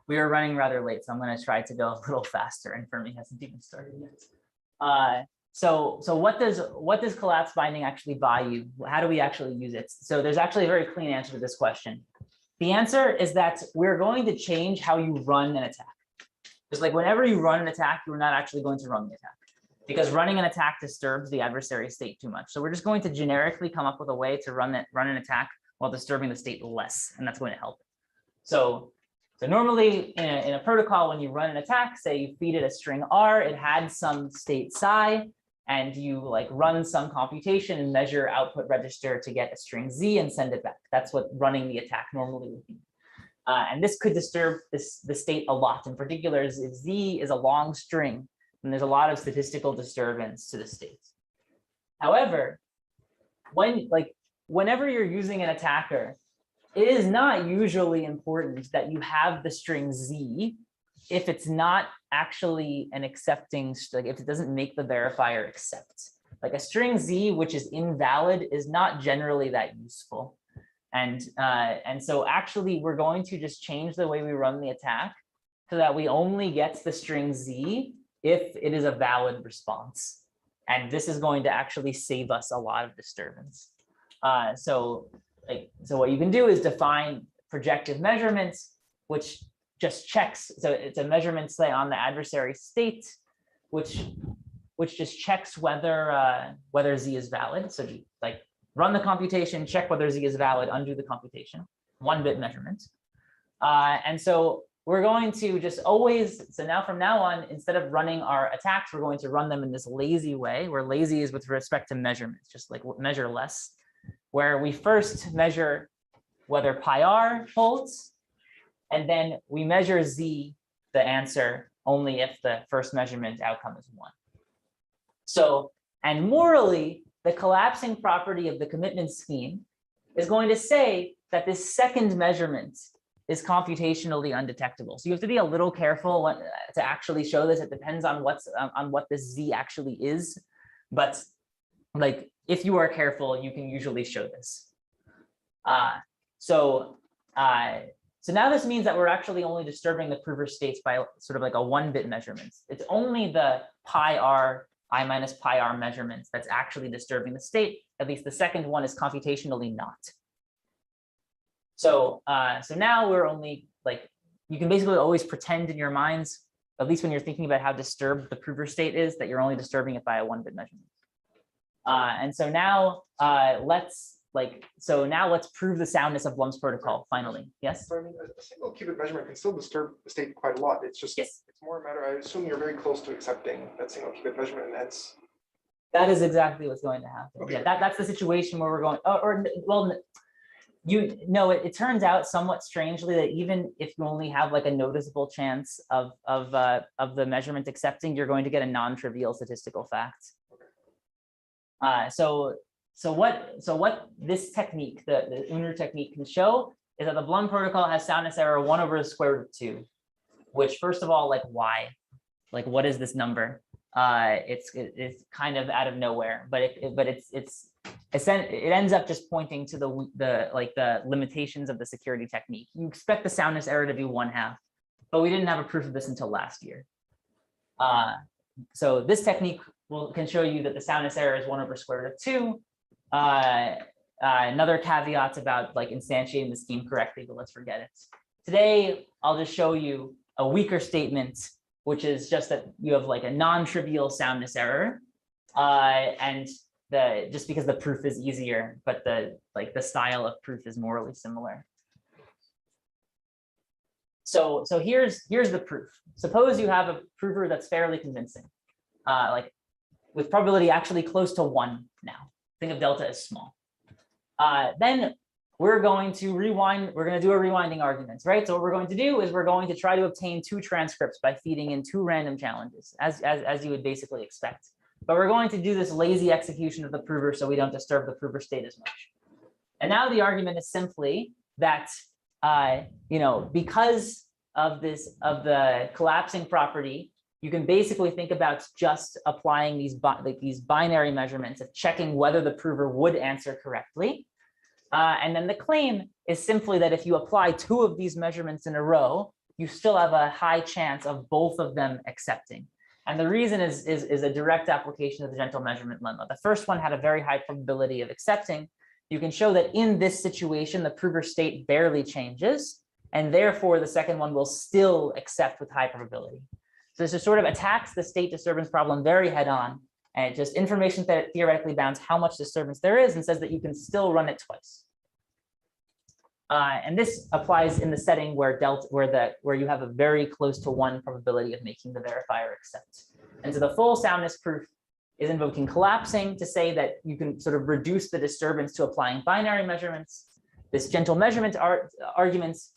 We are running rather late, so I'm going to try to go a little faster, and Fermi hasn't even started yet. So what does collapse binding actually buy you? How do we actually use it? So there's actually a very clean answer to this question. The answer is that we're going to change how you run an attack. Just like whenever you run an attack, you're not actually going to run the attack, because running an attack disturbs the adversary state too much. So we're just going to generically come up with a way to run an attack while disturbing the state less, and that's going to help. So normally in a protocol, when you run an attack, say you feed it a string R, it had some state psi, and you like run some computation and measure output register to get a string Z and send it back. That's what running the attack normally would be. And this could disturb the state a lot. In particular, if Z is a long string, then there's a lot of statistical disturbance to the state. However, whenever you're using an attacker, it is not usually important that you have the string Z if it's not actually an accepting, like if it doesn't make the verifier accept. Like a string Z which is invalid is not generally that useful. And so actually we're going to just change the way we run the attack so that we only get the string Z if it is a valid response. And this is going to actually save us a lot of disturbance. So what you can do is define projective measurements, which just checks. So it's a measurement, say, on the adversary state, which just checks whether Z is valid. So you like run the computation, check whether Z is valid, undo the computation, 1-bit measurement. And so we're going to just always, so now from now on, instead of running our attacks, we're going to run them in this lazy way, where lazy is with respect to measurements, just like measure less, where we first measure whether pi r holds, and then we measure z, the answer, only if the first measurement outcome is 1. So, and morally, the collapsing property of the commitment scheme is going to say that this second measurement is computationally undetectable. So you have to be a little careful to actually show this. It depends on what this z actually is, but like if you are careful, you can usually show this. So now this means that we're actually only disturbing the prover states by sort of like a 1-bit measurement. It's only the pi r I minus pi r measurements that's actually disturbing the state. At least the second one is computationally not. So now we're only like, you can basically always pretend in your minds, at least when you're thinking about how disturbed the prover state is, that you're only disturbing it by a 1-bit measurement. And so now let's prove the soundness of Blum's protocol finally. Yes? So I mean, a single qubit measurement can still disturb the state quite a lot. It's just, yes, it's more a matter, I assume you're very close to accepting that single qubit measurement, and that's. That is exactly what's going to happen. Okay. Yeah, that's the situation where we're going, it turns out somewhat strangely that even if you only have like a noticeable chance of the measurement accepting, you're going to get a non-trivial statistical fact. So what this technique, the Unruh technique, can show is that the Blum protocol has soundness error 1 over the square root of 2, which first of all, like why? Like what is this number? It's kind of out of nowhere, but it ends up just pointing to the limitations of the security technique. You expect the soundness error to be 1/2, but we didn't have a proof of this until last year. So this technique can show you that the soundness error is 1 over square root of 2. Another caveat about like instantiating the scheme correctly, but let's forget it. Today, I'll just show you a weaker statement, which is just that you have like a non-trivial soundness error, and just because the proof is easier, but the style of proof is morally similar. So here's the proof. Suppose you have a prover that's fairly convincing, like with probability actually close to 1 now. Think of delta as small. Then we're going to rewind. We're going to do a rewinding argument, right? So what we're going to do is we're going to try to obtain 2 transcripts by feeding in 2 random challenges, as you would basically expect. But we're going to do this lazy execution of the prover so we don't disturb the prover state as much. And now the argument is simply that because of the collapsing property, you can basically think about just applying these binary measurements of checking whether the prover would answer correctly. And then the claim is simply that if you apply 2 of these measurements in a row, you still have a high chance of both of them accepting. And the reason is a direct application of the gentle measurement lemma. The first one had a very high probability of accepting. You can show that in this situation, the prover state barely changes, and therefore the second one will still accept with high probability. So this just sort of attacks the state disturbance problem very head on, and it just information that theoretically bounds how much disturbance there is and says that you can still run it twice. And this applies in the setting where you have a very close to 1 probability of making the verifier accept. And so the full soundness proof is invoking collapsing to say that you can sort of reduce the disturbance to applying binary measurements. This gentle measurement arguments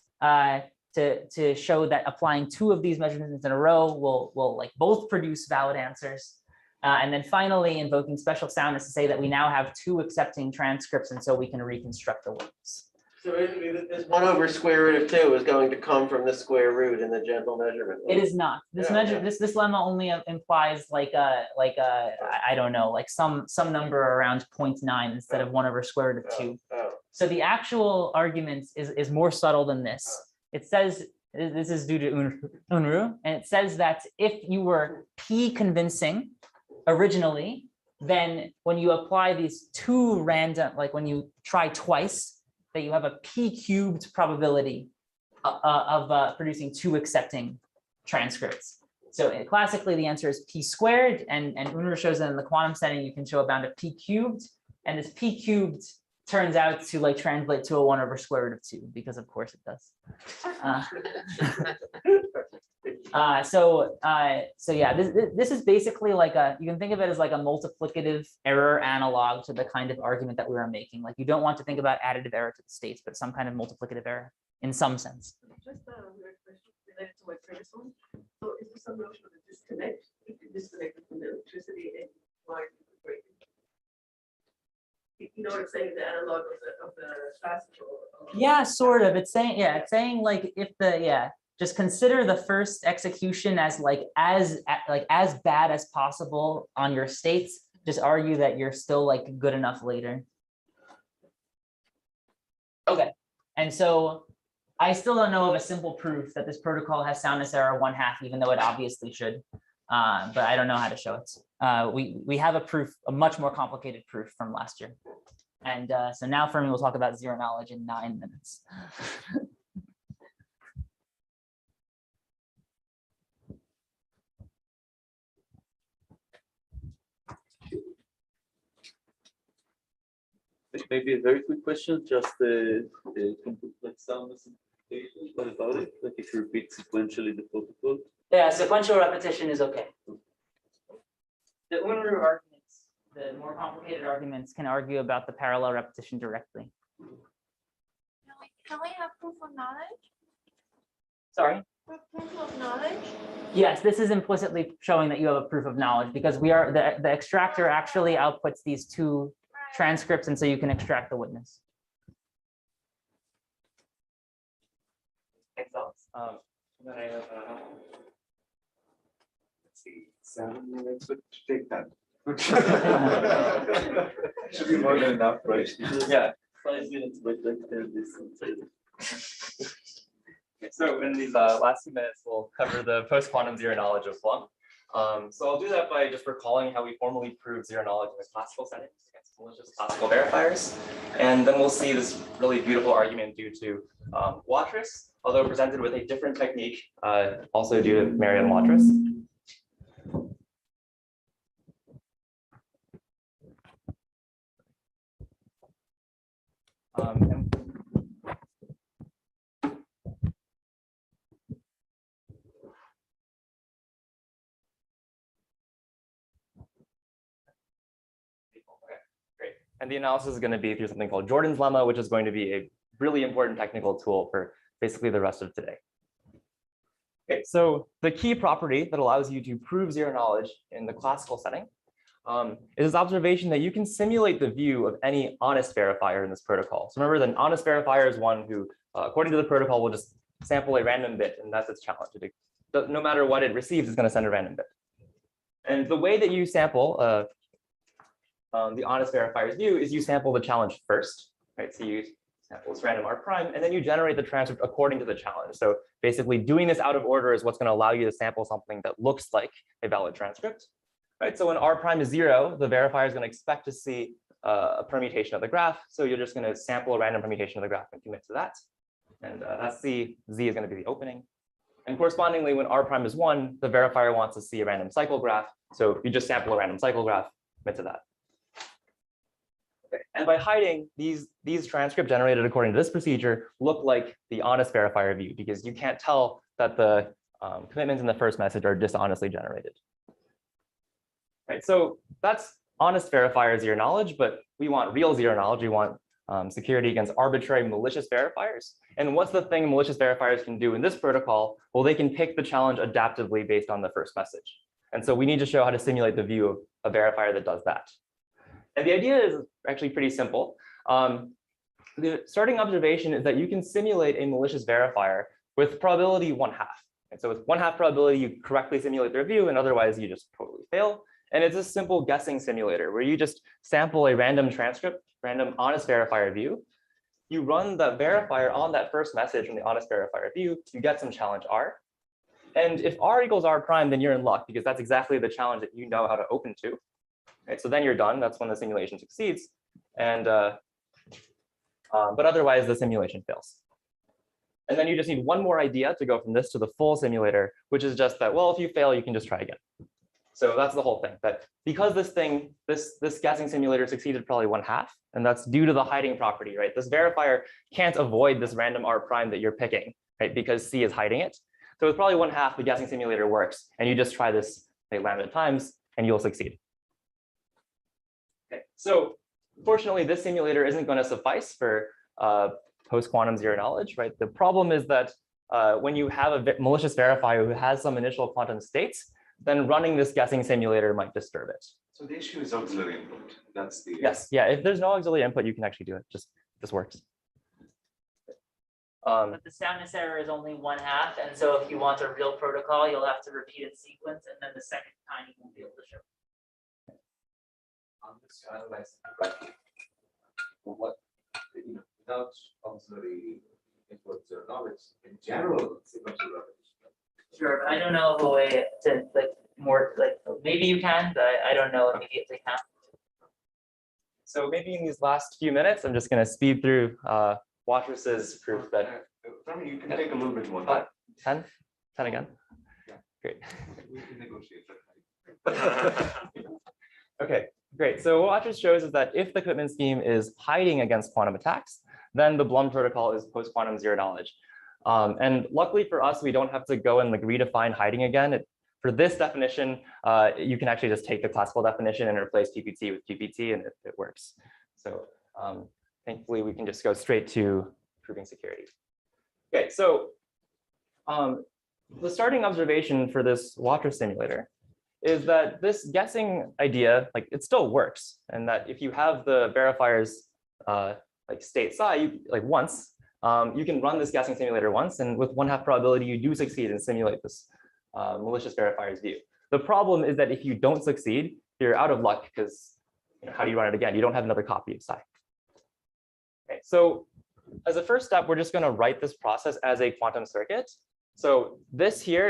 to show that applying 2 of these measurements in a row will like both produce valid answers. And then finally invoking special soundness to say that we now have 2 accepting transcripts, and so we can reconstruct the words. So this 1 over square root of 2 is going to come from the square root in the gentle measurement. It is not. This this lemma only implies like I don't know, like some number around 0.9 instead of 1 over square root of 2. So the actual argument is more subtle than this. It says, this is due to Unruh, and it says that if you were p convincing originally, then when you apply these 2 random, like when you try twice, that you have a p³ probability of producing 2 accepting transcripts. So classically, the answer is p², and Unruh shows that in the quantum setting, you can show a bound of p³, and this p³ turns out to like translate to a 1/√2 because of course it does. So yeah, this is basically like you can think of it as like a multiplicative error analog to the kind of argument that we were making. Like you don't want to think about additive error to the states, but some kind of multiplicative error in some sense. Just a weird question related to my previous one. So is there some notion of a disconnect? If you disconnect from the electricity and wire breaking? You know what I'm saying? The analog of the classical. Yeah, sort of. It's saying like if just consider the first execution as as bad as possible on your states. Just argue that you're still like good enough later. Okay, and so I still don't know of a simple proof that this protocol has soundness error 1/2, even though it obviously should. But I don't know how to show it. We have a proof, a much more complicated proof from last year. And so now Fermi will talk about zero knowledge in 9 minutes. Maybe a very quick question, just like soundness implication. What about it? Like if you repeat sequentially the protocol? Yeah, sequential repetition is okay. The Unru arguments, the more complicated arguments, can argue about the parallel repetition directly. Can we have proof of knowledge? Sorry? Proof of knowledge? Yes, this is implicitly showing that you have a proof of knowledge because the extractor actually outputs these two transcripts, and so you can extract the witness. Thanks, Alex. Then I have, Let's see, 7 minutes would take that. Should be more than enough, right? yeah. 5 minutes, but like this. So in these last 2 minutes, we'll cover the post-quantum zero knowledge of Plum. So I'll do that by just recalling how we formally prove zero knowledge in the classical settings against malicious classical verifiers. And then we'll see this really beautiful argument due to Watrous, although presented with a different technique, also due to Merriam-Watrous. And the analysis is going to be through something called Jordan's lemma, which is going to be a really important technical tool for basically the rest of today. Okay, so the key property that allows you to prove zero knowledge in the classical setting is this observation that you can simulate the view of any honest verifier in this protocol. So remember that an honest verifier is one who, according to the protocol, will just sample a random bit, and that's its challenge. No matter what it receives, it's going to send a random bit. And the way that you sample the honest verifier's view is you sample the challenge first, right? So you sample this random R prime, and then you generate the transcript according to the challenge. So basically doing this out of order is what's going to allow you to sample something that looks like a valid transcript, right? So when R prime is 0, the verifier is going to expect to see a permutation of the graph. So you're just going to sample a random permutation of the graph and commit to that. And that's Z is going to be the opening. And correspondingly, when R prime is 1, the verifier wants to see a random cycle graph. So you just sample a random cycle graph, commit to that. Okay. And by hiding these transcripts generated according to this procedure look like the honest verifier view, because you can't tell that the commitments in the first message are dishonestly generated. Right. So that's honest verifier zero knowledge, but we want real zero knowledge. We want security against arbitrary malicious verifiers. And what's the thing malicious verifiers can do in this protocol? Well, they can pick the challenge adaptively based on the first message. And so we need to show how to simulate the view of a verifier that does that. And the idea is actually pretty simple. The starting observation is that you can simulate a malicious verifier with probability 1/2. And so with 1/2 probability, you correctly simulate their view, and otherwise you just totally fail. And it's a simple guessing simulator where you just sample a random transcript, random honest verifier view. You run the verifier on that first message from the honest verifier view, you get some challenge R. And if R equals R prime, then you're in luck, because that's exactly the challenge that you know how to open to. Right, so then you're done. That's when the simulation succeeds. And but otherwise, the simulation fails. And then you just need one more idea to go from this to the full simulator, which is just that, well, if you fail, you can just try again. So that's the whole thing, that because this guessing simulator succeeded probably 1/2, and that's due to the hiding property, right? This verifier can't avoid this random R prime that you're picking, right? Because C is hiding it. So it's probably 1/2 the guessing simulator works, and you just try this like lambda times and you'll succeed. Okay, so fortunately, this simulator isn't going to suffice for post-quantum zero knowledge, right? The problem is that when you have a malicious verifier who has some initial quantum states, then running this guessing simulator might disturb it. So the issue is auxiliary input. That's the. Yes, yeah, if there's no auxiliary input, you can actually do it. Just this works. But the soundness error is only 1/2, and so if you want a real protocol, you'll have to repeat it sequence, and then the second time you won't be able to show. On this analyze correctly. What, without auxiliary input or knowledge, in general, sequential repetition. Sure, but I don't know of a way to like more like maybe you can, but I don't know immediately how. So maybe in these last few minutes, I'm just going to speed through Watrous' proof that. Fermi, you can take a little bit more time. 10? 10 again? Yeah. Great. We can negotiate. Okay, great. So what Watrous shows is that if the commitment scheme is hiding against quantum attacks, then the Blum protocol is post-quantum zero knowledge. And luckily for us, we don't have to go and like redefine hiding again. For this definition, you can actually just take the classical definition and replace PPT with GPT, and it works. So thankfully, we can just go straight to proving security. Okay, so the starting observation for this Watrous simulator is that this guessing idea, like it still works, and that if you have the verifiers like state psi, like once, you can run this guessing simulator once, and with 1/2 probability, you do succeed and simulate this malicious verifier's view. The problem is that if you don't succeed, you're out of luck because how do you run it again? You don't have another copy of psi. Okay, so as a first step, we're just going to write this process as a quantum circuit. So this here,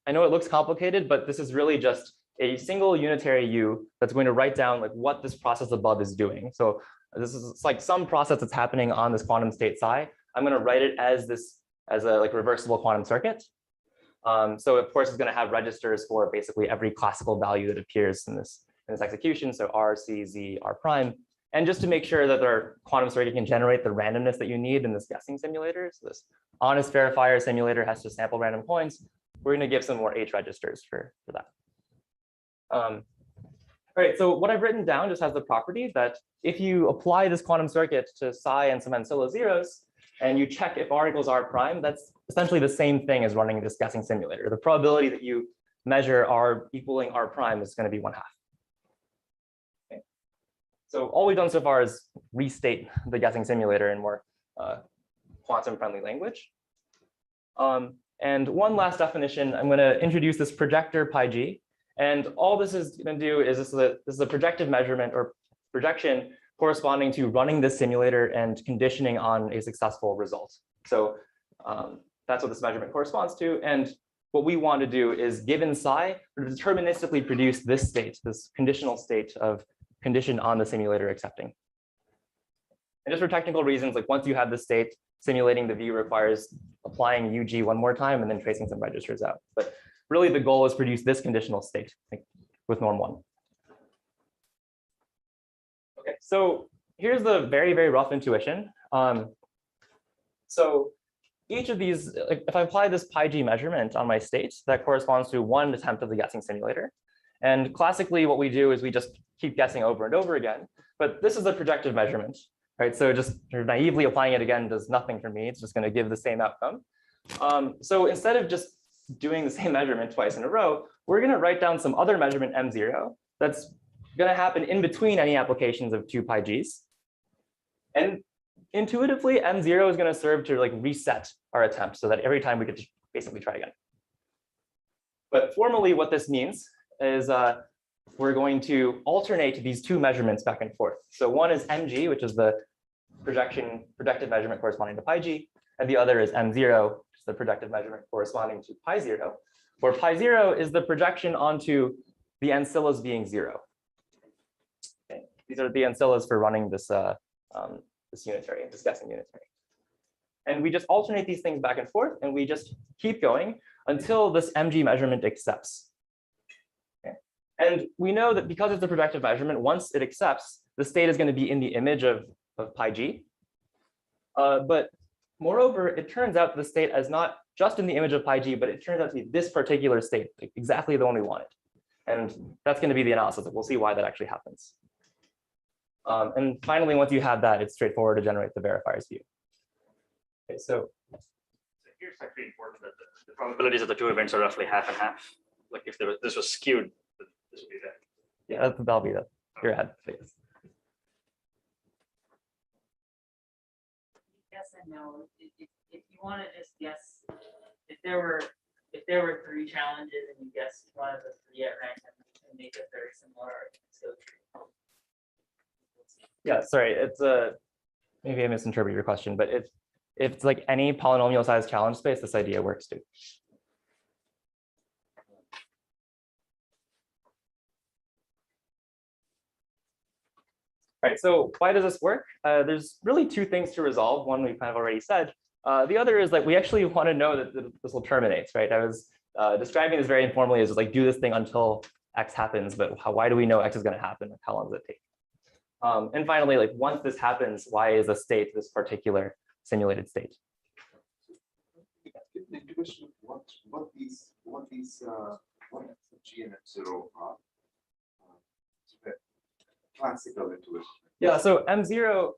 I know it looks complicated, but this is really just a single unitary U that's going to write down like what this process above is doing. So this is like some process that's happening on this quantum state psi. I'm going to write it as a like reversible quantum circuit. So of course, it's going to have registers for basically every classical value that appears in this execution. So R, C, Z, R prime. And just to make sure that our quantum circuit can generate the randomness that you need in this guessing simulator. So this honest verifier simulator has to sample random coins. We're going to give some more H registers for that. All right, so what I've written down just has the property that if you apply this quantum circuit to psi and some ancilla zeros, and you check if R equals R prime, that's essentially the same thing as running this guessing simulator. The probability that you measure R equaling R prime is going to be 1/2. Okay. So all we've done so far is restate the guessing simulator in more quantum-friendly language. And one last definition, I'm going to introduce this projector pi g. And all this is going to do is this is a projective measurement or projection corresponding to running this simulator and conditioning on a successful result. So that's what this measurement corresponds to. And what we want to do is, given psi, deterministically produce this state, this conditional state of condition on the simulator accepting. And just for technical reasons, like once you have this state, simulating the view requires applying UG one more time and then tracing some registers out. But really the goal is produce this conditional state like, with norm 1. Okay, so here's the very, very rough intuition. So each of these, like, if I apply this pi g measurement on my state, that corresponds to one attempt of the guessing simulator. And classically, what we do is we just keep guessing over and over again. But this is a projective measurement, right? So just naively applying it again does nothing for me. It's just going to give the same outcome. So instead of just doing the same measurement twice in a row, we're going to write down some other measurement M0 that's going to happen in between any applications of 2 pi g's. And intuitively, M0 is going to serve to like reset our attempt so that every time we could basically try again. But formally, what this means is we're going to alternate these two measurements back and forth. So one is mg, which is the projective measurement corresponding to pi g, and the other is m0, which is the projective measurement corresponding to pi 0, where pi 0 is the projection onto the ancillas being 0. Okay. These are the ancillas for running this this unitary, this guessing unitary. And we just alternate these things back and forth, and we just keep going until this mg measurement accepts. Okay. And we know that because it's a projective measurement, once it accepts, the state is going to be in the image of pi g. But moreover, it turns out the state is not just in the image of pi g, but it turns out to be this particular state, like exactly the one we wanted. And that's going to be the analysis. We'll see why that actually happens. And finally, once you have that, it's straightforward to generate the verifier's view. Okay, so here's actually important that the probabilities of the two events are roughly half and half. Like if this was skewed, this would be that. yeah, that'll be that. You're ahead, please. Yes and no. If you want to just guess, if there were 3 challenges and you guessed one of the 3 at random and make a very similar argument, so Yeah, sorry, it's maybe I misinterpreted your question, but if it's like any polynomial size challenge space, this idea works too. All right, so why does this work? There's really 2 things to resolve. One we kind of already said. The other is like we actually want to know that this will terminate, right? I was describing this very informally as like do this thing until X happens, but why do we know X is going to happen? How long does it take? And finally, like once this happens, why is a state this particular simulated state? Give an intuition of what G and F0 are. Classical intuition. Yeah, so M0,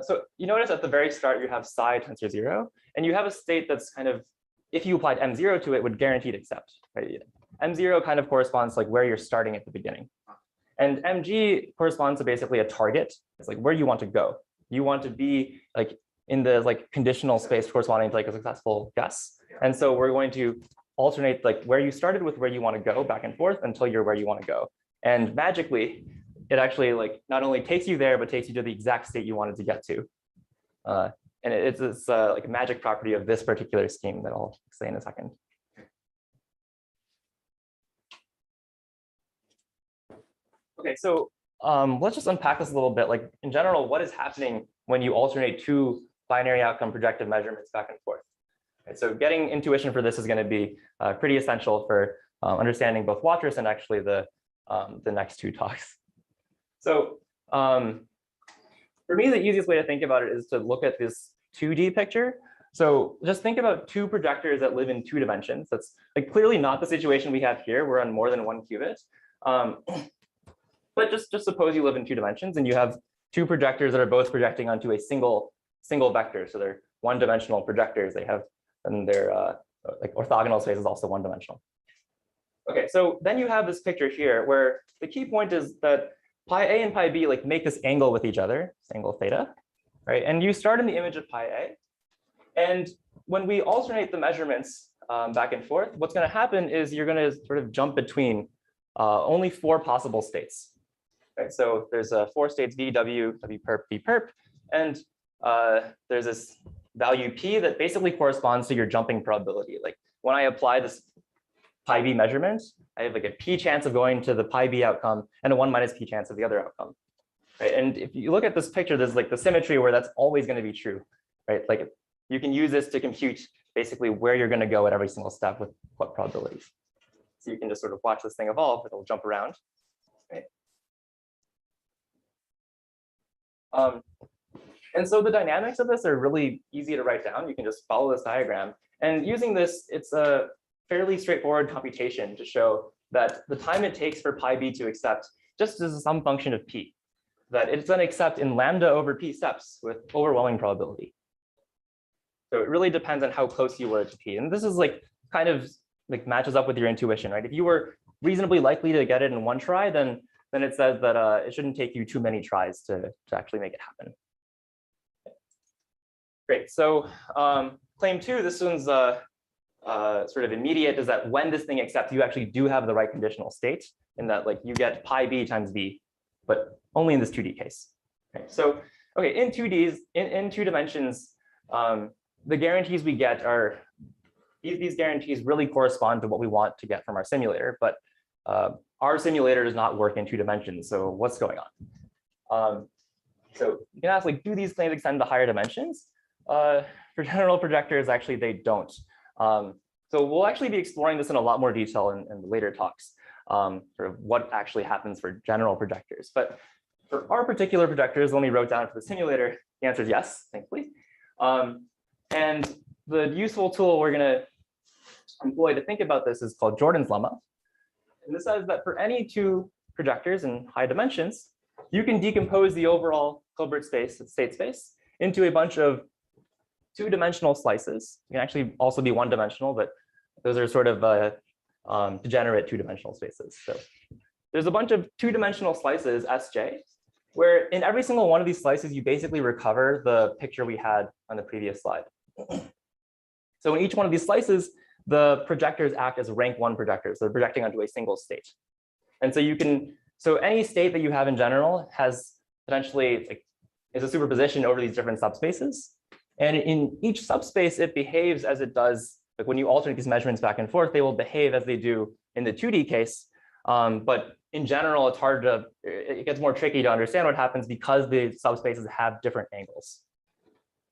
so you notice at the very start you have psi tensor 0, and you have a state that's kind of, if you applied M0 to it, would guaranteed accept, right? M0 kind of corresponds to like where you're starting at the beginning. And MG corresponds to basically a target. It's like where you want to go. You want to be like in the like conditional space corresponding to like a successful guess. And so we're going to alternate like where you started with where you want to go back and forth until you're where you want to go. And magically, it actually like not only takes you there, but takes you to the exact state you wanted to get to. And it's like a magic property of this particular scheme that I'll say in a second. Okay, so let's just unpack this a little bit. Like in general, what is happening when you alternate 2 binary outcome projective measurements back and forth? Okay, so getting intuition for this is going to be pretty essential for understanding both Watrous and actually the next 2 talks. So for me, the easiest way to think about it is to look at this 2D picture. So just think about 2 projectors that live in 2 dimensions. That's like clearly not the situation we have here. We're on more than 1 qubit. But just suppose you live in 2 dimensions and you have 2 projectors that are both projecting onto a single vector. So they're 1-dimensional projectors. They have, and their like orthogonal space is also 1-dimensional. Okay, so then you have this picture here where the key point is that pi A and pi B like make this angle with each other, this angle theta, right? And you start in the image of pi A. And when we alternate the measurements back and forth, what's going to happen is you're going to sort of jump between only 4 possible states. Right? So there's 4 states V, W, W perp, V perp, and there's this value P that basically corresponds to your jumping probability. Like when I apply this pi B measurement, I have like a P chance of going to the pi B outcome and a 1 minus P chance of the other outcome. Right? And if you look at this picture, there's like the symmetry where that's always going to be true. Right? Like you can use this to compute basically where you're going to go at every single step with what probabilities. So you can just sort of watch this thing evolve. It'll jump around. Right? And so the dynamics of this are really easy to write down. You can just follow this diagram. And using this, it's a fairly straightforward computation to show that the time it takes for pi B to accept just is some function of P, that it's going to accept in lambda over P steps with overwhelming probability. So it really depends on how close you were to P. And this is like kind of like matches up with your intuition, right? If you were reasonably likely to get it in 1 try, then it says that it shouldn't take you too many tries to actually make it happen. Great. So claim 2, this one's sort of immediate, is that when this thing accepts, you actually do have the right conditional state in that like you get pi B times B, but only in this 2D case. Okay. So okay, in 2Ds, in 2 dimensions, the guarantees we get are, these guarantees really correspond to what we want to get from our simulator, but our simulator does not work in 2 dimensions. So what's going on? So you can ask, like, do these claims extend to higher dimensions? For general projectors, actually, they don't. So we'll actually be exploring this in a lot more detail in the later talks. sort of what actually happens for general projectors. But for our particular projectors, when we wrote down for the simulator, the answer is yes, thankfully. And the useful tool we're going to employ to think about this is called Jordan's lemma. And this says that for any two projectors in high dimensions, you can decompose the overall Hilbert space, state space, into a bunch of two-dimensional slices. It can actually also be one-dimensional, but those are sort of degenerate two-dimensional spaces. So there's a bunch of two-dimensional slices, Sj, where in every single one of these slices, you basically recover the picture we had on the previous slide. So in each one of these slices, the projectors act as rank 1 projectors. They're projecting onto a single state. And so so any state that you have in general has potentially is a superposition over these different subspaces. And in each subspace, it behaves as it does, like when you alternate these measurements back and forth, they will behave as they do in the 2D case. But in general, it gets more tricky to understand what happens because the subspaces have different angles.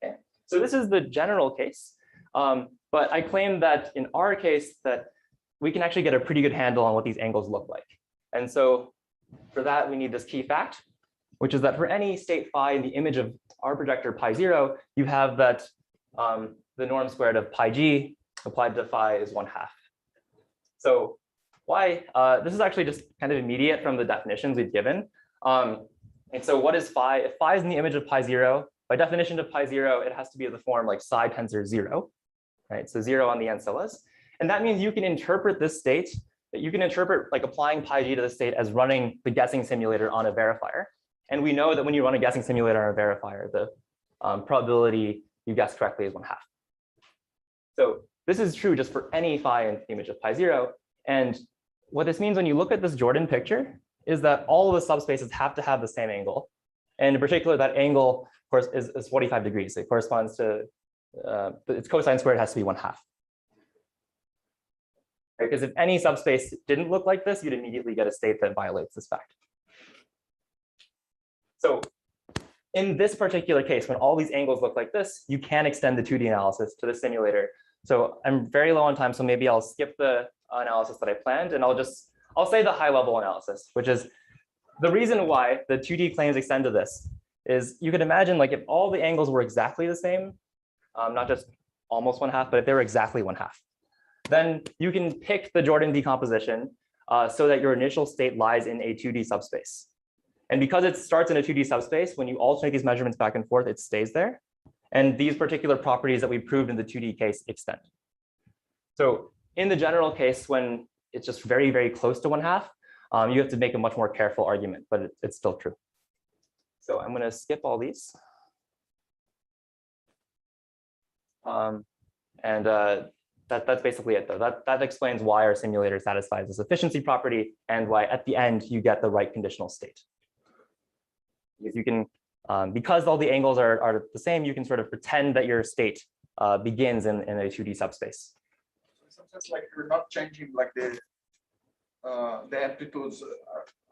Okay. So this is the general case. But I claim that in our case that we can actually get a pretty good handle on what these angles look like. And so for that, we need this key fact, which is that for any state phi in the image of our projector pi 0, you have that the norm squared of pi g applied to phi is 1/2. So why? This is actually just kind of immediate from the definitions we've given. And so what is phi? If phi is in the image of pi 0, by definition of pi 0, it has to be of the form like psi tensor 0, right? So 0 on the ancillas. And that means you can interpret this state, you can interpret like applying pi g to the state as running the guessing simulator on a verifier. And we know that when you run a guessing simulator on a verifier, the probability you guess correctly is 1/2. So this is true just for any phi in the image of pi 0. And what this means when you look at this Jordan picture is that all of the subspaces have to have the same angle. And in particular, that angle, of course, is 45 degrees. It corresponds to, its cosine squared has to be 1/2. Right? Because if any subspace didn't look like this, you'd immediately get a state that violates this fact. So in this particular case, when all these angles look like this, you can extend the 2D analysis to the simulator. So I'm very low on time, so maybe I'll skip the analysis that I planned, and I'll say the high level analysis, which is the reason why the 2D claims extend to this is you could imagine like if all the angles were exactly the same, not just almost 1/2, but if they were exactly 1/2, then you can pick the Jordan decomposition so that your initial state lies in a 2D subspace. And because it starts in a 2D subspace, when you alternate these measurements back and forth, it stays there. And these particular properties that we proved in the 2D case extend. So in the general case, when it's just very, very close to 1/2, you have to make a much more careful argument, but it's still true. So I'm going to skip all these. That's basically it, though. That explains why our simulator satisfies this efficiency property and why at the end you get the right conditional state. Because you can, because all the angles are the same, you can sort of pretend that your state begins in a 2D subspace. Sometimes like you're not changing like the amplitudes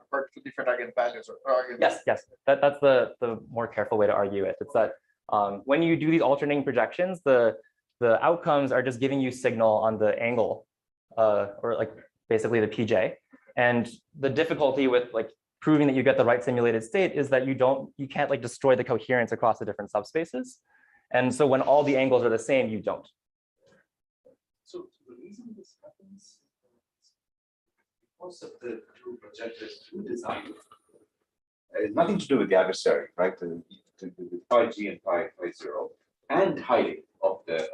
according to different eigenvalues or Yes. That's the more careful way to argue it. It's that when you do these alternating projections, the outcomes are just giving you signal on the angle, or like basically the PJ. And the difficulty with like proving that you get the right simulated state is that you can't like destroy the coherence across the different subspaces. And so when all the angles are the same, you don't. So the reason this happens is because of the two projectors through design. It has nothing to do with the adversary, right? The pi g and pi 0 and hiding of the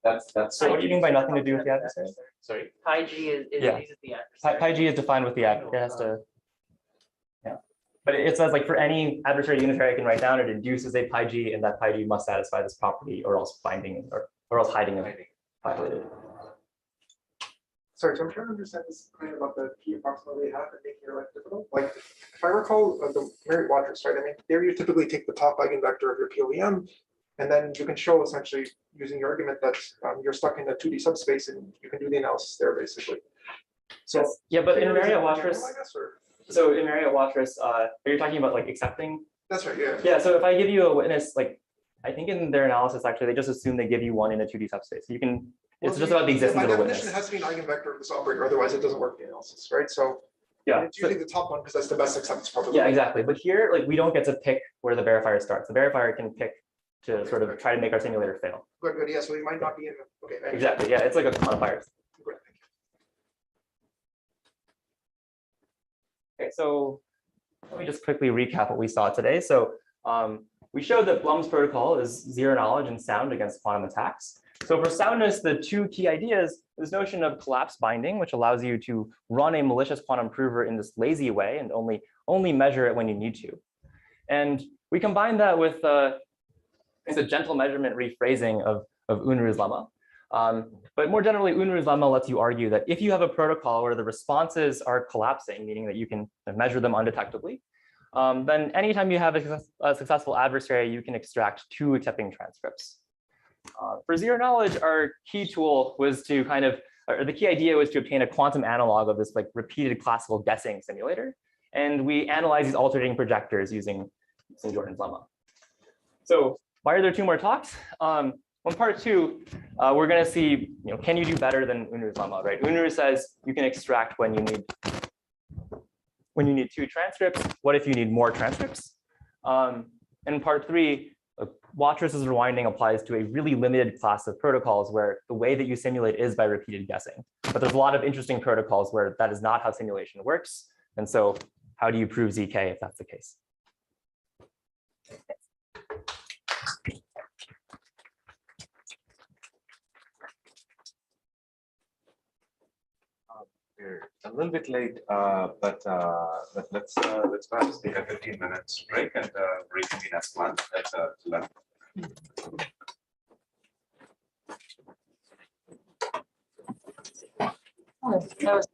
that's. So what do you mean by nothing to do with the adversary? Sorry. Pi g is Yeah. uses the adversary. Pi g is defined with the adversary. It has to. Yeah. But it says like for any adversary unitary I can write down, it induces a pi g, and that pi g must satisfy this property, or else binding or else hiding is violated. Sorry, so I'm trying to understand this claim about the key approximately half and making your life difficult. Like, if I recall the Merritt Waters, right? I mean, there you typically take the top eigenvector of your POEM, and then you can show essentially using your argument that you're stuck in a 2D subspace, and you can do the analysis there basically. So yes. Yeah, but in Merritt Waters, I guess, or? so in Merritt Waters, are you talking about like accepting? That's right. Yeah. Yeah. So if I give you a witness, like I think in their analysis, actually, they just assume they give you one in a 2D subspace. You can It's just about the existence of a By witness. definition, it has to be an eigenvector of this operator, otherwise it doesn't work the analysis, right? So Yeah. it's usually the top one because that's the best acceptance probability. Yeah, exactly. But here, like, we don't get to pick where the verifier starts. The verifier can pick to sort of try to make our simulator fail. Good, good. Yeah, so we might not be in the, okay. I understand. Exactly. Yeah, it's like a quantifier. Good, thank you. Okay, so let me just quickly recap what we saw today. So we showed that Blum's protocol is zero knowledge and sound against quantum attacks. So for soundness, the two key ideas, this notion of collapse binding, which allows you to run a malicious quantum prover in this lazy way and only measure it when you need to. And we combine that with it's a gentle measurement rephrasing of Unruh's lemma. But more generally, Unruh's lemma lets you argue that if you have a protocol where the responses are collapsing, meaning that you can measure them undetectably, then anytime you have a successful adversary, you can extract two accepting transcripts. For zero knowledge, our key tool was to or the key idea was to obtain a quantum analog of this like repeated classical guessing simulator. And we analyze these alternating projectors using Jordan's lemma. So why are there two more talks? On part two, we're going to see, can you do better than Unruh's lemma, right? Unruh says you can extract when you need two transcripts. What if you need more transcripts? In part three, Watrous' rewinding applies to a really limited class of protocols where the way that you simulate is by repeated guessing. But there's a lot of interesting protocols where that is not how simulation works. And so how do you prove ZK if that's the case? We're a little bit late, but let's perhaps take a 15 minutes break and reconvene as planned at 11. That was